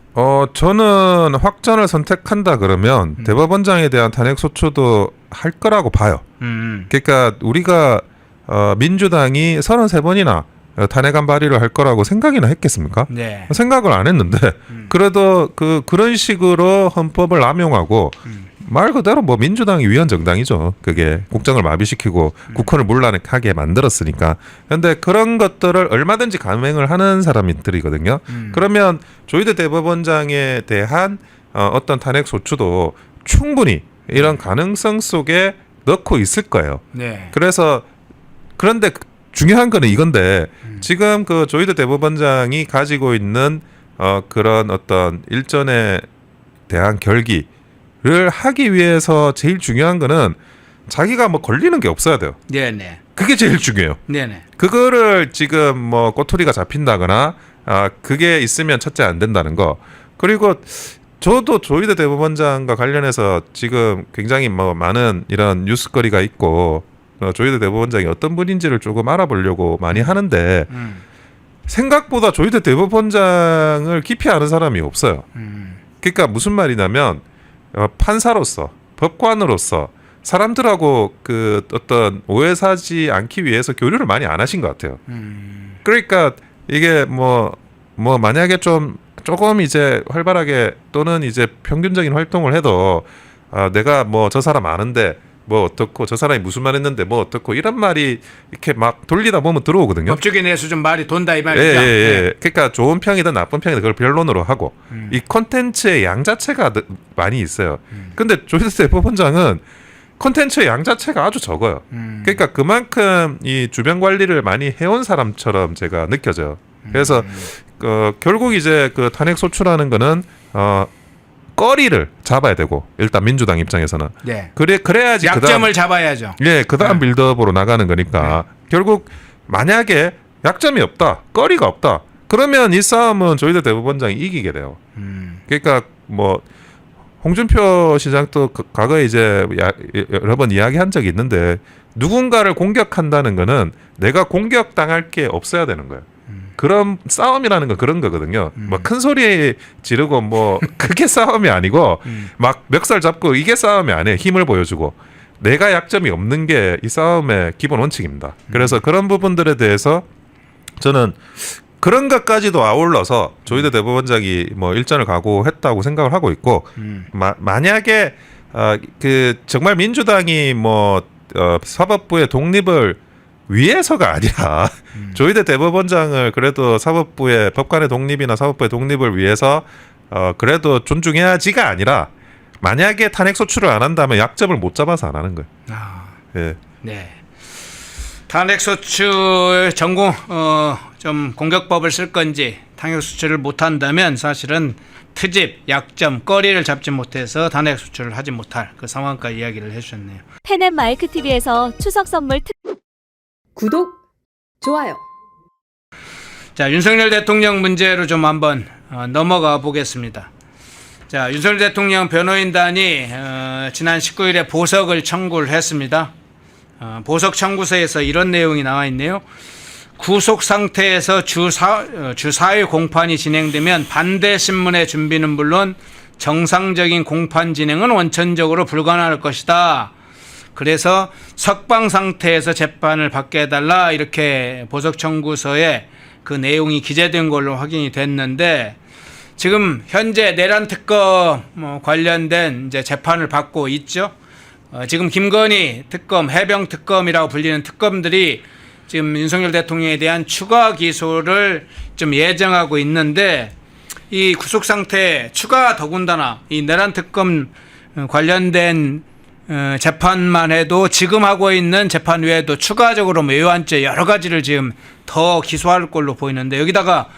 저는 확전을 선택한다 그러면 대법원장에 대한 탄핵 소추도 할 거라고 봐요. 그러니까 우리가 민주당이 33번이나 탄핵안 발의를 할 거라고 생각이나 했겠습니까? 네. 생각을 안 했는데 그래도 그런 식으로 헌법을 남용하고 말 그대로 뭐 민주당이 위헌 정당이죠. 그게 국정을 마비시키고 국헌을 문란하게 만들었으니까. 그런데 그런 것들을 얼마든지 감행을 하는 사람들이거든요. 그러면 조희대 대법원장에 대한 어떤 탄핵 소추도 충분히 이런 가능성 속에 넣고 있을 거예요. 네. 그래서 그런데 중요한 거는 이건데 지금 그 조희대 대법원장이 가지고 있는 그런 어떤 일전에 대한 결기를 하기 위해서 제일 중요한 거는 자기가 뭐 걸리는 게 없어야 돼요. 네네. 그게 제일 중요해요. 네네. 그거를 지금 뭐 꼬투리가 잡힌다거나 그게 있으면 첫째 안 된다는 거. 그리고 저도 조희대 대법원장과 관련해서 지금 굉장히 뭐 많은 이런 뉴스거리가 있고 조희대 대법원장이 어떤 분인지를 조금 알아보려고 많이 하는데 생각보다 조희대 대법원장을 깊이 아는 사람이 없어요. 그러니까 무슨 말이냐면 판사로서, 법관으로서 사람들하고 그 어떤 오해 사지 않기 위해서 교류를 많이 안 하신 것 같아요. 그러니까 이게 뭐 만약에 조금 이제 활발하게 또는 이제 평균적인 활동을 해도 내가 뭐 저 사람 아는데 뭐 어떻고 저 사람이 무슨 말 했는데 뭐 어떻고 이런 말이 이렇게 막 돌리다 보면 들어오거든요. 법조계 내에서 좀 말이 돈다 이 말이죠. 예. 그러니까 좋은 평이든 나쁜 평이든 그걸 변론으로 하고 이 콘텐츠의 양 자체가 많이 있어요. 근데 조희대 대법원장은 콘텐츠의 양 자체가 아주 적어요. 그러니까 그만큼 이 주변 관리를 많이 해온 사람처럼 제가 느껴져요. 그래서 결국 이제 그 탄핵 소추라는 거는 거리를 잡아야 되고 일단 민주당 입장에서는 네. 그래야지 약점을 잡아야죠. 예, 그다음 빌드업으로 나가는 거니까 결국 만약에 약점이 없다, 거리가 없다, 그러면 이 싸움은 조희대 대법원장이 이기게 돼요. 그러니까 뭐 홍준표 시장도 과거에 이제 여러 번 이야기한 적이 있는데 누군가를 공격한다는 거는 내가 공격당할 게 없어야 되는 거예요. 그런 싸움이라는 건 그런 거거든요. 뭐 큰 소리 지르고 뭐 그게 싸움이 아니고 막 멱살 잡고 이게 싸움이 아니에요. 힘을 보여주고 내가 약점이 없는 게 이 싸움의 기본 원칙입니다. 그래서 그런 부분들에 대해서 저는 그런 것까지도 아울러서 조희대 대법원장이 뭐 일전을 각오했다고 생각을 하고 있고 만약에 그 정말 민주당이 뭐 사법부의 독립을 위해서가 아니라 조희대 대법원장을 그래도 사법부의 법관의 독립이나 사법부의 독립을 위해서 그래도 존중해야지가 아니라 만약에 탄핵 소추를 안 한다면 약점을 못 잡아서 안 하는 거예요. 예. 네. 탄핵 소추 전공 좀 공격법을 쓸 건지 탄핵 소추를 못 한다면 사실은 트집, 약점, 거리를 잡지 못해서 탄핵 소추를 하지 못할 그 상황까지 이야기를 해주셨네요. 팬앤 마이크 TV에서 추석 선물 구독, 좋아요. 자, 윤석열 대통령 문제로 좀 한번 넘어가 보겠습니다. 자, 윤석열 대통령 변호인단이 지난 19일에 보석을 청구를 했습니다. 보석 청구서에서 이런 내용이 나와 있네요. 구속 상태에서 주 4일 공판이 진행되면 반대 신문의 준비는 물론 정상적인 공판 진행은 원천적으로 불가능할 것이다. 그래서 석방 상태에서 재판을 받게 해달라 이렇게 보석 청구서에 그 내용이 기재된 걸로 확인이 됐는데 지금 현재 내란 특검 관련된 이제 재판을 받고 있죠. 지금 김건희 특검, 해병 특검이라고 불리는 특검들이 지금 윤석열 대통령에 대한 추가 기소를 좀 예정하고 있는데 이 구속 상태 추가 더군다나 이 내란 특검 관련된 재판만 해도 지금 하고 있는 재판 외에도 추가적으로 외환죄 여러 가지를 지금 더 기소할 걸로 보이는데 여기다가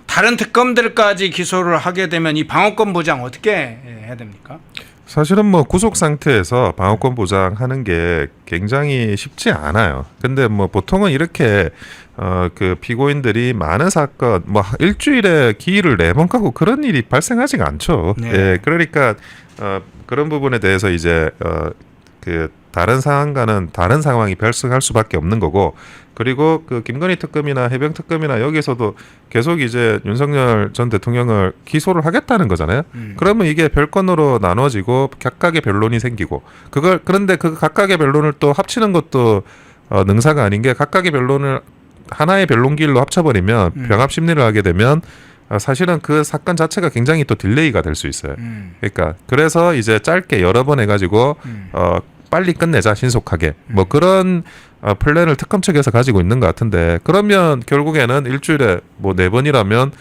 다른 특검들까지 기소를 하게 되면 이 방어권 보장 어떻게 해야 됩니까? 사실은 뭐 구속 상태에서 방어권 보장하는 게 굉장히 쉽지 않아요. 근데 뭐 보통은 이렇게 그 피고인들이 많은 사건 뭐 일주일에 기일을 4번 가고 그런 일이 발생하지가 않죠. 네. 예, 그러니까 그런 부분에 대해서 이제 그 다른 상황과는 다른 상황이 발생할 수밖에 없는 거고 그리고 그 김건희 특검이나 해병 특검이나 여기서도 계속 이제 윤석열 전 대통령을 기소를 하겠다는 거잖아요. 그러면 이게 별건으로 나눠지고 각각의 변론이 생기고 그런데 그 각각의 변론을 또 합치는 것도 능사가 아닌 게 각각의 변론을 하나의 변론기일로 합쳐버리면 병합 심리를 하게 되면 사실은 그 사건 자체가 굉장히 또 딜레이가 될 수 있어요. 그러니까 그래서 이제 짧게 여러 번 해가지고 빨리 끝내자 신속하게 뭐 그런 플랜을 특검 측에서 가지고 있는 것 같은데 그러면 결국에는 일주일에 뭐 4번이라면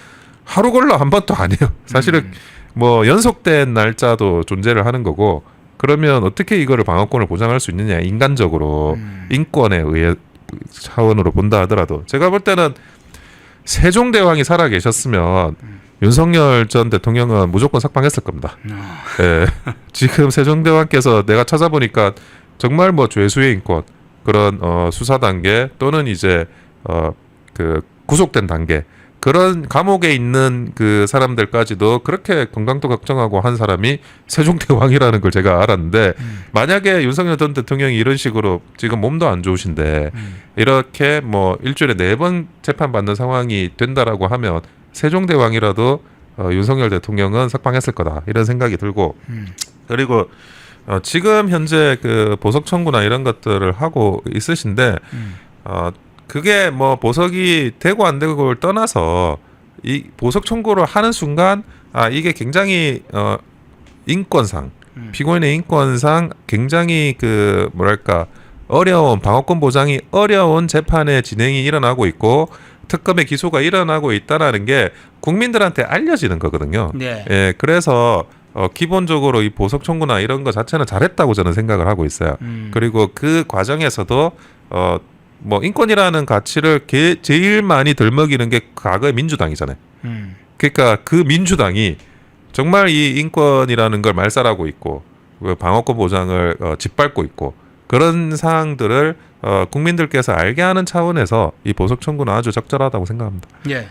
하루 걸러 한 번도 아니에요. 사실은 뭐 연속된 날짜도 존재를 하는 거고 그러면 어떻게 이거를 방어권을 보장할 수 있느냐 인간적으로 인권에 의해 차원으로 본다 하더라도 제가 볼 때는 세종대왕이 살아 계셨으면 윤석열 전 대통령은 무조건 석방했을 겁니다. 예. 지금 세종대왕께서 내가 찾아보니까 정말 뭐 죄수의 인권 그런 수사 단계 또는 이제 그 구속된 단계 그런 감옥에 있는 그 사람들까지도 그렇게 건강도 걱정하고 한 사람이 세종대왕이라는 걸 제가 알았는데 만약에 윤석열 전 대통령이 이런 식으로 지금 몸도 안 좋으신데 이렇게 뭐 일주일에 4번 재판받는 상황이 된다라고 하면 세종대왕이라도 윤석열 대통령은 석방했을 거다 이런 생각이 들고 그리고 지금 현재 그 보석 청구나 이런 것들을 하고 있으신데 그게 뭐 보석이 되고 안 되고를 떠나서 이 보석 청구를 하는 순간 이게 굉장히 인권상 피고인의 인권상 굉장히 그 뭐랄까 어려운 방어권 보장이 어려운 재판의 진행이 일어나고 있고 특검의 기소가 일어나고 있다라는 게 국민들한테 알려지는 거거든요. 네. 예, 그래서 기본적으로 이 보석 청구나 이런 거 자체는 잘했다고 저는 생각을 하고 있어요. 그리고 그 과정에서도 뭐 인권이라는 가치를 제일 많이 들먹이는 게 과거의 민주당이잖아요. 그러니까 그 민주당이 정말 이 인권이라는 걸 말살하고 있고 방어권 보장을 짓밟고 있고 그런 사항들을 국민들께서 알게 하는 차원에서 이 보석 청구는 아주 적절하다고 생각합니다. 예.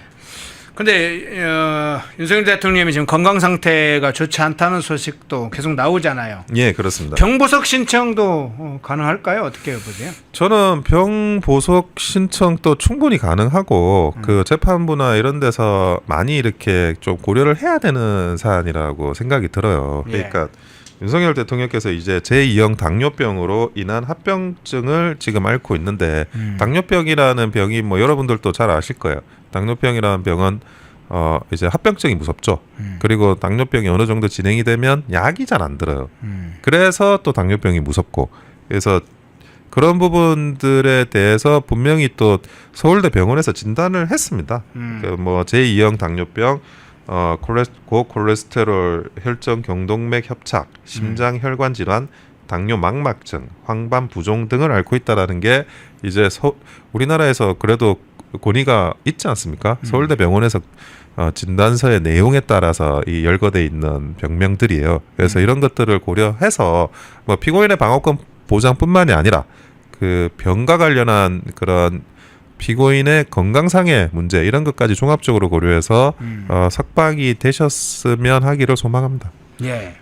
근데 윤석열 대통령이 지금 건강 상태가 좋지 않다는 소식도 계속 나오잖아요. 예, 그렇습니다. 병보석 신청도 가능할까요? 어떻게 보세요? 저는 병보석 신청도 충분히 가능하고 그 재판부나 이런 데서 많이 이렇게 좀 고려를 해야 되는 사안이라고 생각이 들어요. 그러니까 윤석열 대통령께서 이제 제2형 당뇨병으로 인한 합병증을 지금 앓고 있는데 당뇨병이라는 병이 뭐 여러분들도 잘 아실 거예요. 당뇨병이라는 병은 이제 합병증이 무섭죠. 그리고 당뇨병이 어느 정도 진행이 되면 약이 잘 안 들어요. 그래서 또 당뇨병이 무섭고 그래서 그런 부분들에 대해서 분명히 또 서울대 병원에서 진단을 했습니다. 그 뭐 제2형 당뇨병, 고콜레스테롤 혈전 경동맥 협착, 심장 혈관 질환, 당뇨 망막증, 황반 부종 등을 앓고 있다라는 게 이제 우리나라에서 그래도 권위가 있지 않습니까? 서울대 병원에서 진단서의 내용에 따라서 이 열거돼 있는 병명들이에요. 그래서 이런 것들을 고려해서 뭐 피고인의 방어권 보장뿐만이 아니라 그 병과 관련한 그런 피고인의 건강상의 문제 이런 것까지 종합적으로 고려해서 석방이 되셨으면 하기를 소망합니다. 예.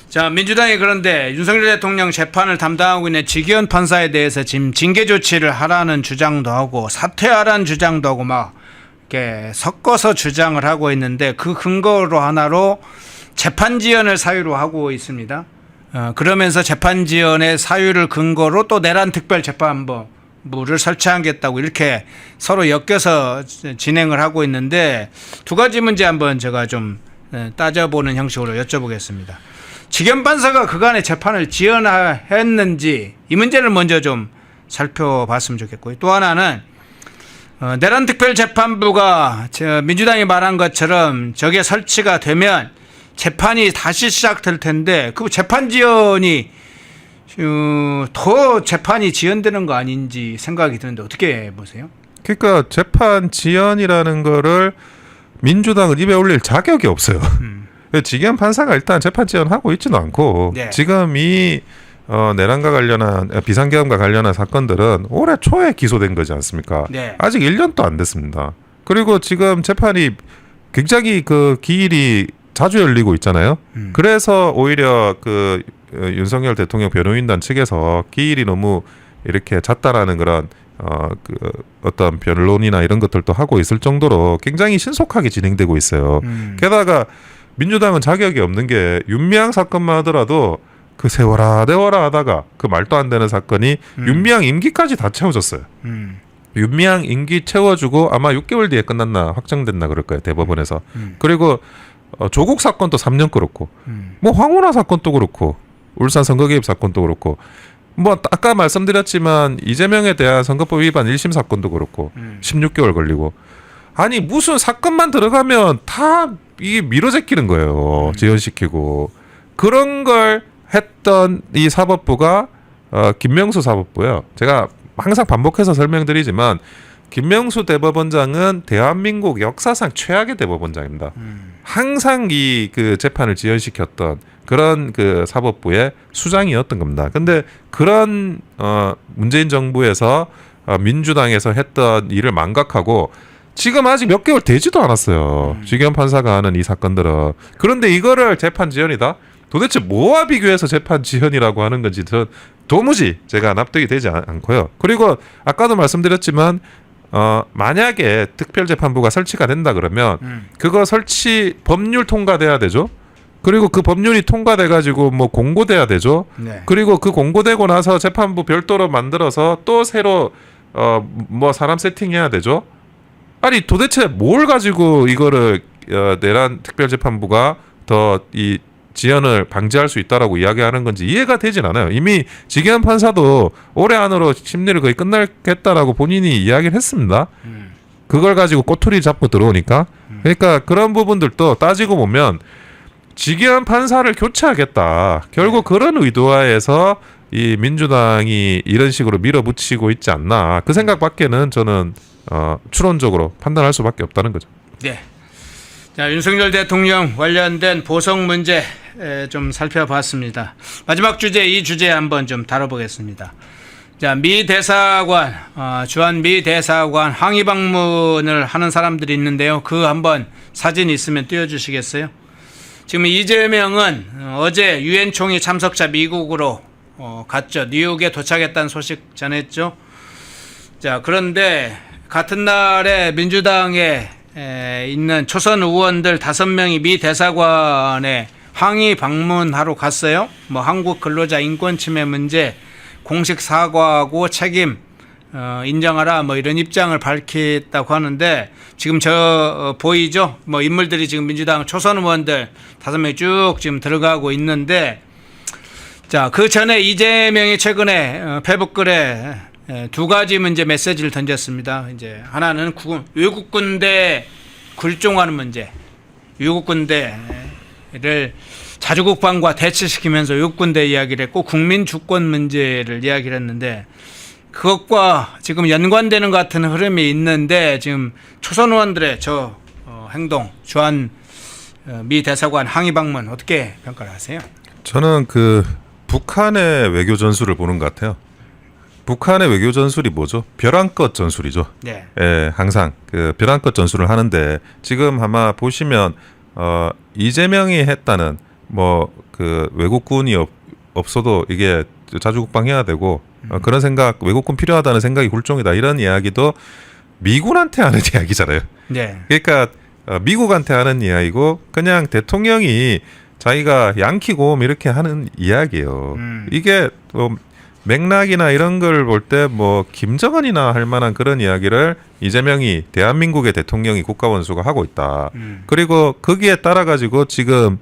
자, 민주당이 그런데 윤석열 대통령 재판을 담당하고 있는 지기현 판사에 대해서 지금 징계 조치를 하라는 주장도 하고 사퇴하라는 주장도 하고 막 이렇게 섞어서 주장을 하고 있는데 그 근거로 하나로 재판 지연을 사유로 하고 있습니다. 그러면서 재판 지연의 사유를 근거로 또 내란 특별재판부를 설치하겠다고 이렇게 서로 엮여서 진행을 하고 있는데 두 가지 문제 한번 제가 좀 따져보는 형식으로 여쭤보겠습니다. 지견 판사가 그간의 재판을 지연했는지 이 문제를 먼저 좀 살펴봤으면 좋겠고요. 또 하나는 내란 특별재판부가 민주당이 말한 것처럼 저게 설치가 되면 재판이 다시 시작될 텐데 그 재판 지연이 더 재판이 지연되는 거 아닌지 생각이 드는데 어떻게 보세요? 그러니까 재판 지연이라는 거를 민주당은 입에 올릴 자격이 없어요. 지기현 판사가 일단 재판 지연하고 있지도 않고 지금 이 내란과 관련한 비상계엄과 관련한 사건들은 올해 초에 기소된 거지 않습니까? 아직 1년도 안 됐습니다. 그리고 지금 재판이 굉장히 그 기일이 자주 열리고 있잖아요. 그래서 오히려 그 윤석열 대통령 변호인단 측에서 기일이 너무 이렇게 잦다라는 그런 그 어떤 변론이나 이런 것들도 하고 있을 정도로 굉장히 신속하게 진행되고 있어요. 게다가 민주당은 자격이 없는 게 윤미향 사건만 하더라도 그 세워라 내워라 하다가 그 말도 안 되는 사건이 윤미향 임기까지 다 채워졌어요. 윤미향 임기 채워주고 아마 6개월 뒤에 끝났나 확정됐나 그럴 거예요. 대법원에서. 그리고 조국 사건도 3년 끌었고 뭐 황운하 사건도 그렇고 울산 선거 개입 사건도 그렇고 뭐 아까 말씀드렸지만 이재명에 대한 선거법 위반 1심 사건도 그렇고 16개월 걸리고 아니 무슨 사건만 들어가면 다 이게 미뤄제끼는 거예요. 지연시키고 그런 걸 했던 이 사법부가 김명수 사법부예요. 제가 항상 반복해서 설명드리지만 김명수 대법원장은 대한민국 역사상 최악의 대법원장입니다. 항상 이 그 재판을 지연시켰던 그런 그 사법부의 수장이었던 겁니다. 근데 그런 문재인 정부에서 민주당에서 했던 일을 망각하고 지금 아직 몇 개월 되지도 않았어요. 지기현 판사가 하는 이 사건들은. 그런데 이거를 재판 지연이다? 도대체 뭐와 비교해서 재판 지연이라고 하는 건지 도무지 제가 납득이 되지 않고요. 그리고 아까도 말씀드렸지만 만약에 특별재판부가 설치가 된다 그러면 그거 설치 법률 통과돼야 되죠. 그리고 그 법률이 통과돼가지고 뭐 공고돼야 되죠. 그리고 그 공고되고 나서 재판부 별도로 만들어서 또 새로 뭐 사람 세팅해야 되죠. 아니 도대체 뭘 가지고 이거를 내란 특별재판부가 더 이 지연을 방지할 수 있다라고 이야기하는 건지 이해가 되진 않아요. 이미 지기현 판사도 올해 안으로 심리를 거의 끝날겠다라고 본인이 이야기를 했습니다. 그걸 가지고 꼬투리 잡고 들어오니까. 그러니까 그런 부분들도 따지고 보면 지기현 판사를 교체하겠다. 결국 그런 의도하에서 이 민주당이 이런 식으로 밀어붙이고 있지 않나. 그 생각밖에는 저는 추론적으로 판단할 수밖에 없다는 거죠. 네. 자, 윤석열 대통령 관련된 보석 문제 좀 살펴봤습니다. 마지막 주제 이 주제 한번 좀 다뤄보겠습니다. 자, 미 대사관, 주한 미 대사관 항의 방문을 하는 사람들이 있는데요. 그 한번 사진 있으면 띄워주시겠어요? 지금 이재명은 어제 유엔 총회 참석자 미국으로 갔죠. 뉴욕에 도착했다는 소식 전했죠. 자, 그런데 같은 날에 민주당에 있는 초선 의원들 5명이 미 대사관에 항의 방문하러 갔어요. 뭐 한국 근로자 인권 침해 문제 공식 사과하고 책임 인정하라 뭐 이런 입장을 밝혔다고 하는데 지금 보이죠? 뭐 인물들이 지금 민주당 초선 의원들 5명이 쭉 지금 들어가고 있는데 자, 그 전에 이재명이 최근에 페북글에 2가지 문제 메시지를 던졌습니다. 이제 하나는 외국 군대 굴종하는 문제, 외국 군대를 자주국방과 대치시키면서 외국 군대 이야기를 했고 국민 주권 문제를 이야기를 했는데 그것과 지금 연관되는 것 같은 흐름이 있는데 지금 초선 의원들의 행동, 주한 미 대사관 항의 방문 어떻게 평가를 하세요? 저는 그 북한의 외교 전술을 보는 것 같아요. 북한의 외교 전술이 뭐죠? 벼랑끝 전술이죠. 네. 예, 항상 그 벼랑끝 전술을 하는데 지금 아마 보시면 이재명이 했다는 뭐 그 외국군이 없어도 이게 자주국방해야 되고 그런 생각, 외국군 필요하다는 생각이 굴종이다 이런 이야기도 미군한테 하는 이야기잖아요. 네. 그러니까 미국한테 하는 이야기고 그냥 대통령이 자기가 양키곰 이렇게 하는 이야기예요. 이게 맥락이나 이런 걸 볼 때 뭐 김정은이나 할 만한 그런 이야기를 이재명이 대한민국의 대통령이 국가원수가 하고 있다. 그리고 거기에 따라 가지고 지금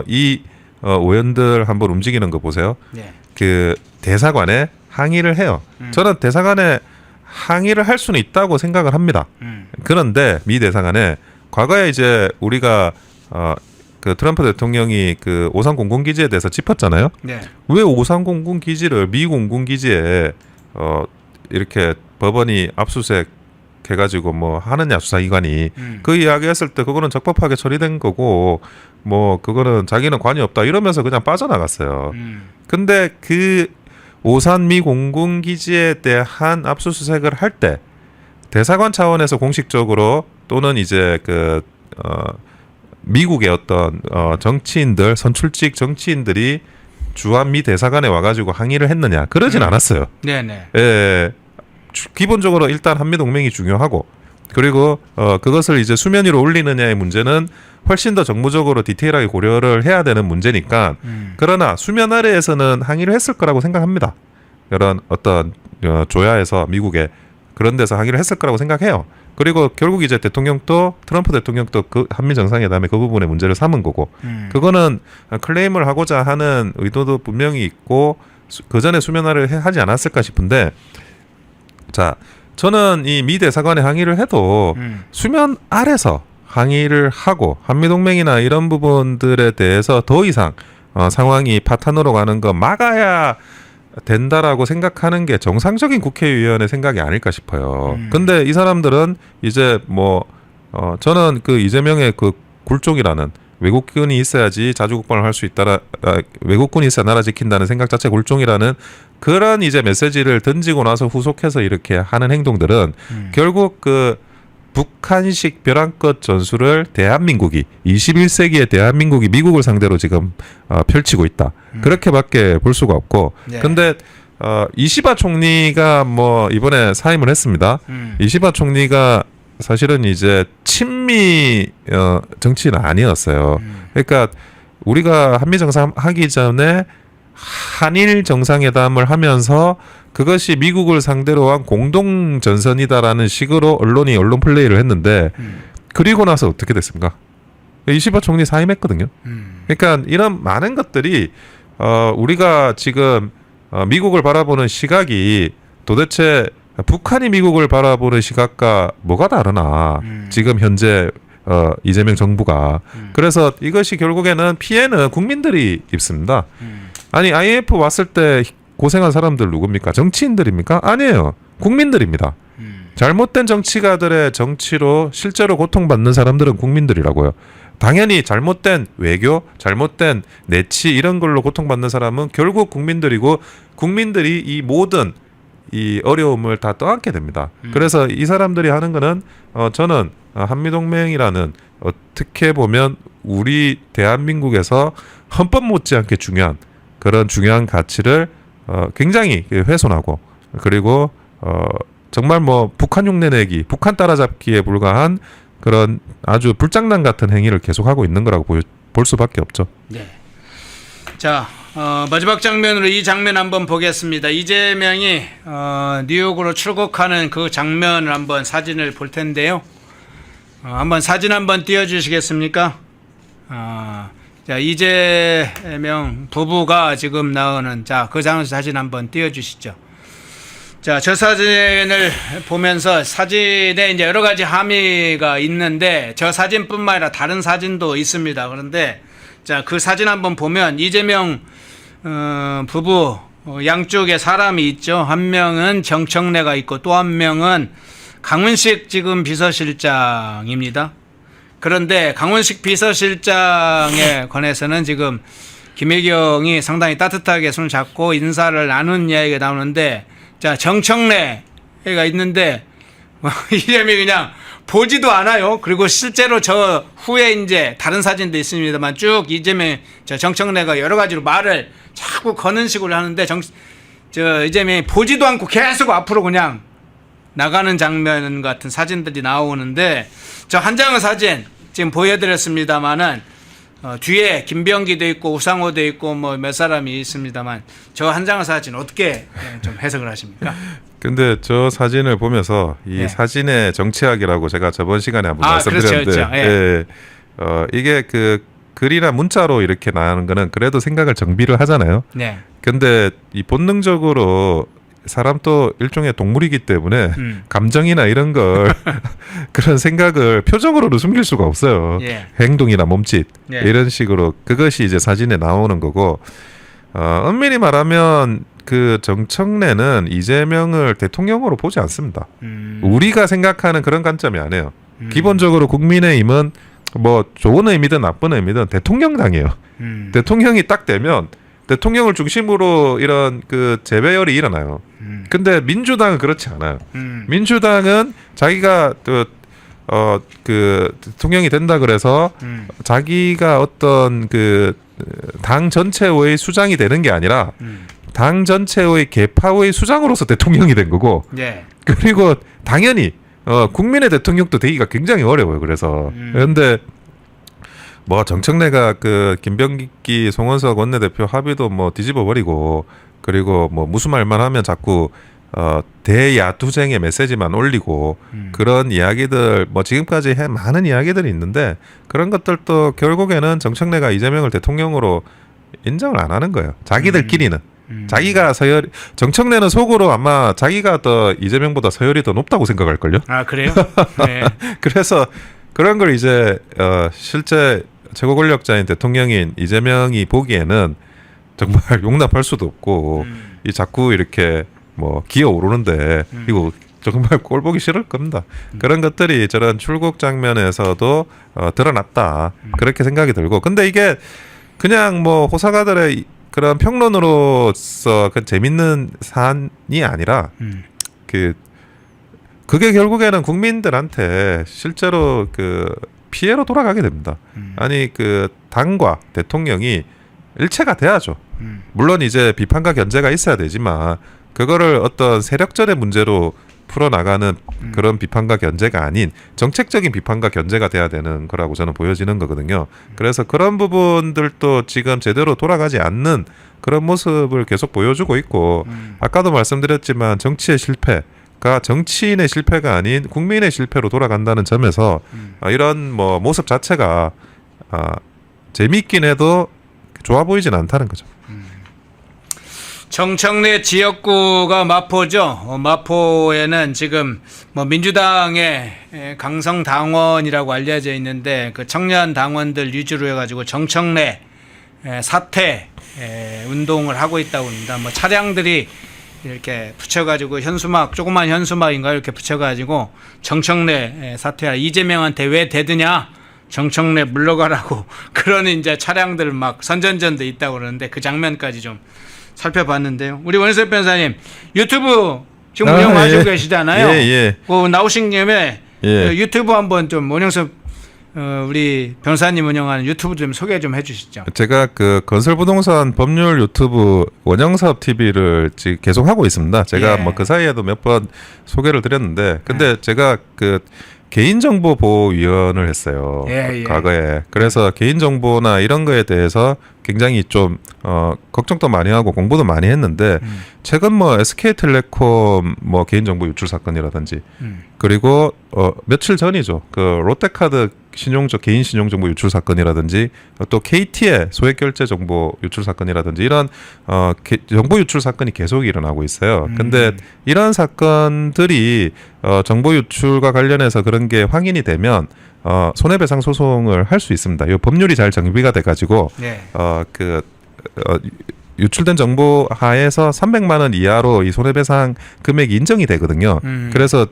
이 의원들 한번 움직이는 거 보세요. 네. 그 대사관에 항의를 해요. 저는 대사관에 항의를 할 수는 있다고 생각을 합니다. 그런데 미 대사관에 과거에 이제 우리가 그 트럼프 대통령이 그 오산 공군기지에 대해서 짚었잖아요. 네. 왜 오산 공군기지를 미 공군기지에 이렇게 법원이 압수수색 해가지고 뭐 하느냐 수사기관이 그 이야기했을 때 그거는 적법하게 처리된 거고 뭐 그거는 자기는 관여 없다 이러면서 그냥 빠져나갔어요. 근데 그 오산 미 공군기지에 대한 압수수색을 할 때 대사관 차원에서 공식적으로 또는 이제 그 미국의 어떤 정치인들 선출직 정치인들이 주한 미 대사관에 와가지고 항의를 했느냐 그러진 않았어요. 네네. 예, 기본적으로 일단 한미 동맹이 중요하고 그리고 그것을 이제 수면 위로 올리느냐의 문제는 훨씬 더 정무적으로 디테일하게 고려를 해야 되는 문제니까 그러나 수면 아래에서는 항의를 했을 거라고 생각합니다. 이런 어떤 조야에서 미국에 그런 데서 항의를 했을 거라고 생각해요. 그리고 결국 이제 대통령도 트럼프 대통령도 그 한미 정상회담에 그 부분에 문제를 삼은 거고 그거는 클레임을 하고자 하는 의도도 분명히 있고 그 전에 수면화를 하지 않았을까 싶은데 자 저는 이 미 대사관에 항의를 해도 수면 아래서 항의를 하고 한미동맹이나 이런 부분들에 대해서 더 이상 상황이 파탄으로 가는 거 막아야 된다라고 생각하는 게 정상적인 국회의원의 생각이 아닐까 싶어요. 근데 이 사람들은 이제 뭐 저는 그 이재명의 그 굴종이라는 외국군이 있어야지 자주국방을 할 수 있다라 외국군이 있어야 나라 지킨다는 생각 자체 굴종이라는 그런 이제 메시지를 던지고 나서 후속해서 이렇게 하는 행동들은 결국 그 북한식 벼랑끝 전술을 대한민국이 21세기의 대한민국이 미국을 상대로 지금 펼치고 있다. 그렇게밖에 볼 수가 없고. 네. 근데 이시바 총리가 뭐 이번에 사임을 했습니다. 이시바 총리가 사실은 이제 친미 정치는 아니었어요. 그러니까 우리가 한미 정상 하기 전에 한일 정상회담을 하면서 그것이 미국을 상대로 한 공동 전선이다라는 식으로 언론이 언론 플레이를 했는데 그리고 나서 어떻게 됐습니까? 이시바 총리 사임했거든요. 그러니까 이런 많은 것들이 우리가 지금 미국을 바라보는 시각이 도대체 북한이 미국을 바라보는 시각과 뭐가 다르나 지금 현재 이재명 정부가 그래서 이것이 결국에는 피해는 국민들이 입습니다. 아니 IMF 왔을 때 고생한 사람들 누굽니까? 정치인들입니까? 아니에요. 국민들입니다. 잘못된 정치가들의 정치로 실제로 고통받는 사람들은 국민들이라고요. 당연히 잘못된 외교, 잘못된 내치 이런 걸로 고통받는 사람은 결국 국민들이고 국민들이 이 모든 이 어려움을 다 떠안게 됩니다. 그래서 이 사람들이 하는 거는 저는 한미동맹이라는 어떻게 보면 우리 대한민국에서 헌법 못지않게 중요한 그런 중요한 가치를 굉장히 훼손하고 그리고 정말 뭐 북한 흉내내기, 북한 따라잡기에 불과한 그런 아주 불장난 같은 행위를 계속하고 있는 거라고 볼 수밖에 없죠. 네. 자, 마지막 장면으로 이 장면 한번 보겠습니다. 이재명이 뉴욕으로 출국하는 그 장면을 한번 사진을 볼 텐데요. 한번 사진 한번 띄워주시겠습니까? 자, 이재명 부부가 지금 나오는 그 사진 한번 띄워주시죠. 자, 저 사진을 보면서 사진에 이제 여러 가지 함의가 있는데 저 사진뿐만 아니라 다른 사진도 있습니다. 그런데 자, 그 사진 한번 보면 이재명 부부 양쪽에 사람이 있죠. 한 명은 정청래가 있고 또 한 명은 강훈식 지금 비서실장입니다. 그런데 강훈식 비서실장에 관해서는 지금 김혜경이 상당히 따뜻하게 손을 잡고 인사를 나눈 이야기가 나오는데 자, 정청래가 있는데 이재명이 그냥 보지도 않아요. 그리고 실제로 저 후에 이제 다른 사진도 있습니다만 쭉 이재명 정청래가 여러 가지로 말을 자꾸 거는 식으로 하는데 이재명이 보지도 않고 계속 앞으로 그냥 나가는 장면 같은 사진들이 나오는데 저 한 장의 사진 지금 보여드렸습니다만은 뒤에 김병기도 있고 우상호도 있고 뭐 몇 사람이 있습니다만 저 한 장의 사진 어떻게 좀 해석을 하십니까? 근데 저 사진을 보면서 이 사진의 정치학이라고 제가 저번 시간에 한번 말씀드렸는데 그렇죠. 예. 이게 그 글이나 문자로 이렇게 나가는 거는 그래도 생각을 정비를 하잖아요. 네. 근데 이 본능적으로 사람 또 일종의 동물이기 때문에 감정이나 이런 걸 그런 생각을 표정으로는 숨길 수가 없어요. 예. 행동이나 몸짓 예. 이런 식으로 그것이 이제 사진에 나오는 거고 엄밀히 말하면 그 정청래는 이재명을 대통령으로 보지 않습니다. 우리가 생각하는 그런 관점이 아니에요. 기본적으로 국민의힘은 뭐 좋은 의미든 나쁜 의미든 대통령당이에요. 대통령이 딱 되면 대통령을 중심으로 이런 그 재배열이 일어나요. 근데 민주당은 그렇지 않아요. 민주당은 자기가 그 대통령이 된다 그래서 자기가 어떤 그 당 전체의 수장이 되는 게 아니라 당 전체의 계파의 수장으로서 대통령이 된 거고 예. 그리고 당연히 국민의 대통령도 되기가 굉장히 어려워요. 그래서 그런데 뭐 정청래가 그 김병기 송원석 원내대표 합의도 뭐 뒤집어 버리고 그리고 뭐 무슨 말만 하면 자꾸 대야투쟁의 메시지만 올리고 그런 이야기들 뭐 지금까지 해 많은 이야기들이 있는데 그런 것들도 결국에는 정청래가 이재명을 대통령으로 인정을 안 하는 거예요. 자기들끼리는. 자기가 정청래는 속으로 아마 자기가 더 이재명보다 서열이 더 높다고 생각할걸요. 아, 그래요? 네. 그래서 그런 걸 이제 실제 최고 권력자인 대통령인 이재명이 보기에는 정말 용납할 수도 없고 이 자꾸 이렇게 뭐 기어오르는데 이거 정말 꼴 보기 싫을 겁니다. 그런 것들이 저런 출국 장면에서도 드러났다. 그렇게 생각이 들고 근데 이게 그냥 뭐 호사가들의 그런 평론으로서 그 재밌는 사안이 아니라 그게 결국에는 국민들한테 실제로 그 피해로 돌아가게 됩니다. 아니 그 당과 대통령이 일체가 돼야죠. 물론 이제 비판과 견제가 있어야 되지만 그거를 어떤 세력전의 문제로 풀어나가는 그런 비판과 견제가 아닌 정책적인 비판과 견제가 돼야 되는 거라고 저는 보여지는 거거든요. 그래서 그런 부분들도 지금 제대로 돌아가지 않는 그런 모습을 계속 보여주고 있고 아까도 말씀드렸지만 정치의 실패가 정치인의 실패가 아닌 국민의 실패로 돌아간다는 점에서 이런 뭐 모습 자체가 재미있긴 해도 좋아 보이진 않다는 거죠. 정청래 지역구가 마포죠. 마포에는 지금 뭐 민주당의 강성 당원이라고 알려져 있는데 그 청년 당원들 위주로 해가지고 정청래 사퇴 운동을 하고 있다고 합니다. 뭐 차량들이 이렇게 붙여가지고 현수막 조그만 현수막인가 이렇게 붙여가지고 정청래 사퇴하라 이재명한테 왜 대드냐 정청래 물러가라고 그런 이제 차량들 막 선전전도 있다고 그러는데 그 장면까지 좀 살펴봤는데요. 우리 원석 변사님 유튜브 지금 운영하시고 계시잖아요. 예. 그 나오신 김에 예. 그 유튜브 한번 좀 원영섭 우리 변호사님 운영하는 유튜브 좀 소개 좀 해주시죠. 제가 그 건설부동산 법률 유튜브 원영섭 TV를 계속 하고 있습니다. 제가 예. 뭐 그 사이에도 몇 번 소개를 드렸는데, 근데 제가 그 개인정보보호위원을 했어요. 예. 과거에. 그래서 개인정보나 이런 거에 대해서 굉장히 좀 걱정도 많이 하고 공부도 많이 했는데, 최근 뭐 SK텔레콤 뭐 개인정보 유출 사건이라든지, 그리고 며칠 전이죠. 그 롯데카드 개인 신용정보 유출 사건이라든지, 또 KT의 소액결제 정보 유출 사건이라든지, 이런 정보 유출 사건이 계속 일어나고 있어요. 근데 이런 사건들이 정보 유출과 관련해서 그런 게 확인이 되면 손해배상 소송을 할 수 있습니다. 이 법률이 잘 정비가 돼가지고 네. 유출된 정보 하에서 300만 원 이하로 이 손해배상 금액이 인정이 되거든요. 그래서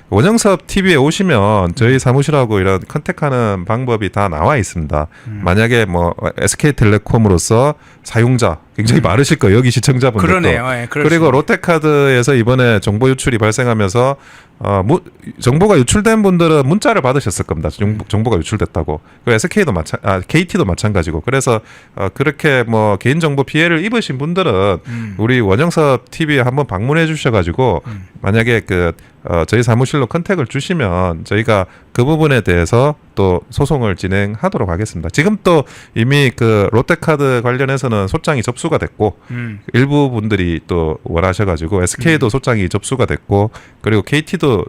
원영섭 TV에 오시면 저희 사무실하고 이런 컨택하는 방법이 다 나와 있습니다. 만약에 뭐 SK텔레콤으로서 사용자 굉장히 많으실 거예요. 여기 시청자분들도. 그러네요. 예, 그리고 롯데카드에서 이번에 정보 유출이 발생하면서 정보가 유출된 분들은 문자를 받으셨을 겁니다. 정보가 유출됐다고. 그 KT도 마찬가지고. 그래서 그렇게 뭐 개인정보 피해를 입으신 분들은 우리 원영섭 TV에 한번 방문해 주셔가지고 만약에 저희 사무실로 컨택을 주시면 저희가 그 부분에 대해서 또 소송을 진행하도록 하겠습니다. 지금 또 이미 그 롯데카드 관련해서는 소장이 접수가 됐고, 일부 분들이 또 원하셔가지고 SK도 소장이 접수가 됐고, 그리고 KT도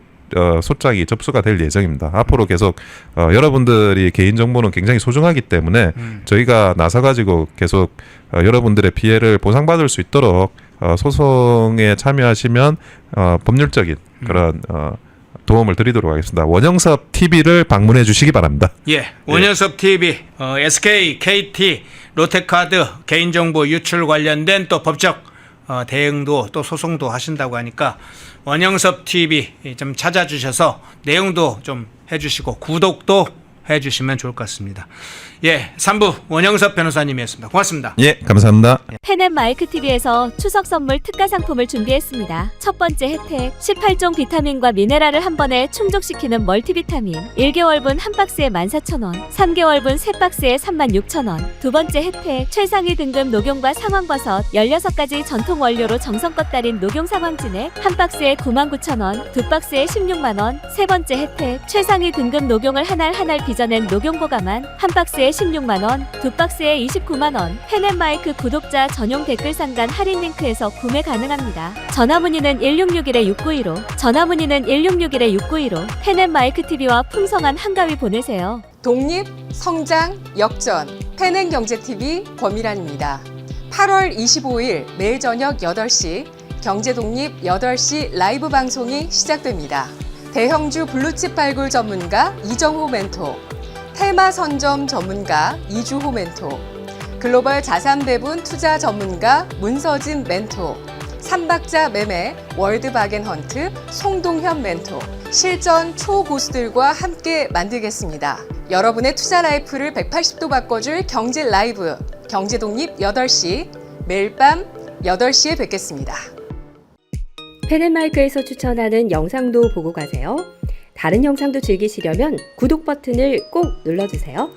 소장이 접수가 될 예정입니다. 앞으로 계속 여러분들이 개인정보는 굉장히 소중하기 때문에 저희가 나서가지고 계속 여러분들의 피해를 보상받을 수 있도록 소송에 참여하시면 법률적인 그런 도움을 드리도록 하겠습니다. 원영섭 TV를 방문해 주시기 바랍니다. 예, 원영섭 TV, SK, KT, 롯데카드 개인정보 유출 관련된 또 법적 대응도 또 소송도 하신다고 하니까 원영섭 TV 좀 찾아주셔서 내용도 좀 해주시고 구독도 해주시면 좋을 것 같습니다. 예, 3부 원영섭 변호사님이었습니다. 고맙습니다. 예, 감사합니다. 펜앤마이크TV에서 추석 선물 특가 상품을 준비했습니다. 첫 번째 혜택, 18종 비타민과 미네랄을 한 번에 충족시키는 멀티비타민 1개월분 한 박스에 14,000원, 3개월분 3박스에 36,000원. 두 번째 혜택, 최상위 등급 녹용과 상황버섯 16가지 전통 원료로 정성껏 달인 녹용 상황진액 한 박스에 99,000원, 두 박스에 16만원. 세 번째 혜택, 최상위 등급 녹용을 한 알 한 알 빚어낸 녹용보가만 한 박스에 16만원, 두 박스에 29만원. 펜앤마이크 구독자 전용 댓글 상단 할인 링크에서 구매 가능합니다. 전화문의는 1661-6915, 전화문의는 1661-6915. 펜앤마이크TV와 풍성한 한가위 보내세요. 독립, 성장, 역전, 펜앤경제TV 권미란입니다. 8월 25일 매일 저녁 8시 경제독립 8시 라이브 방송이 시작됩니다. 대형주 블루칩 발굴 전문가 이정호 멘토, 테마 선점 전문가 이주호 멘토, 글로벌 자산 배분 투자 전문가 문서진 멘토, 삼박자 매매 월드바겐헌트 송동현 멘토, 실전 초고수들과 함께 만들겠습니다. 여러분의 투자 라이프를 180도 바꿔줄 경제 라이브, 경제독립 8시, 매일 밤 8시에 뵙겠습니다. 펜앤마이크에서 추천하는 영상도 보고 가세요. 다른 영상도 즐기시려면 구독 버튼을 꼭 눌러주세요.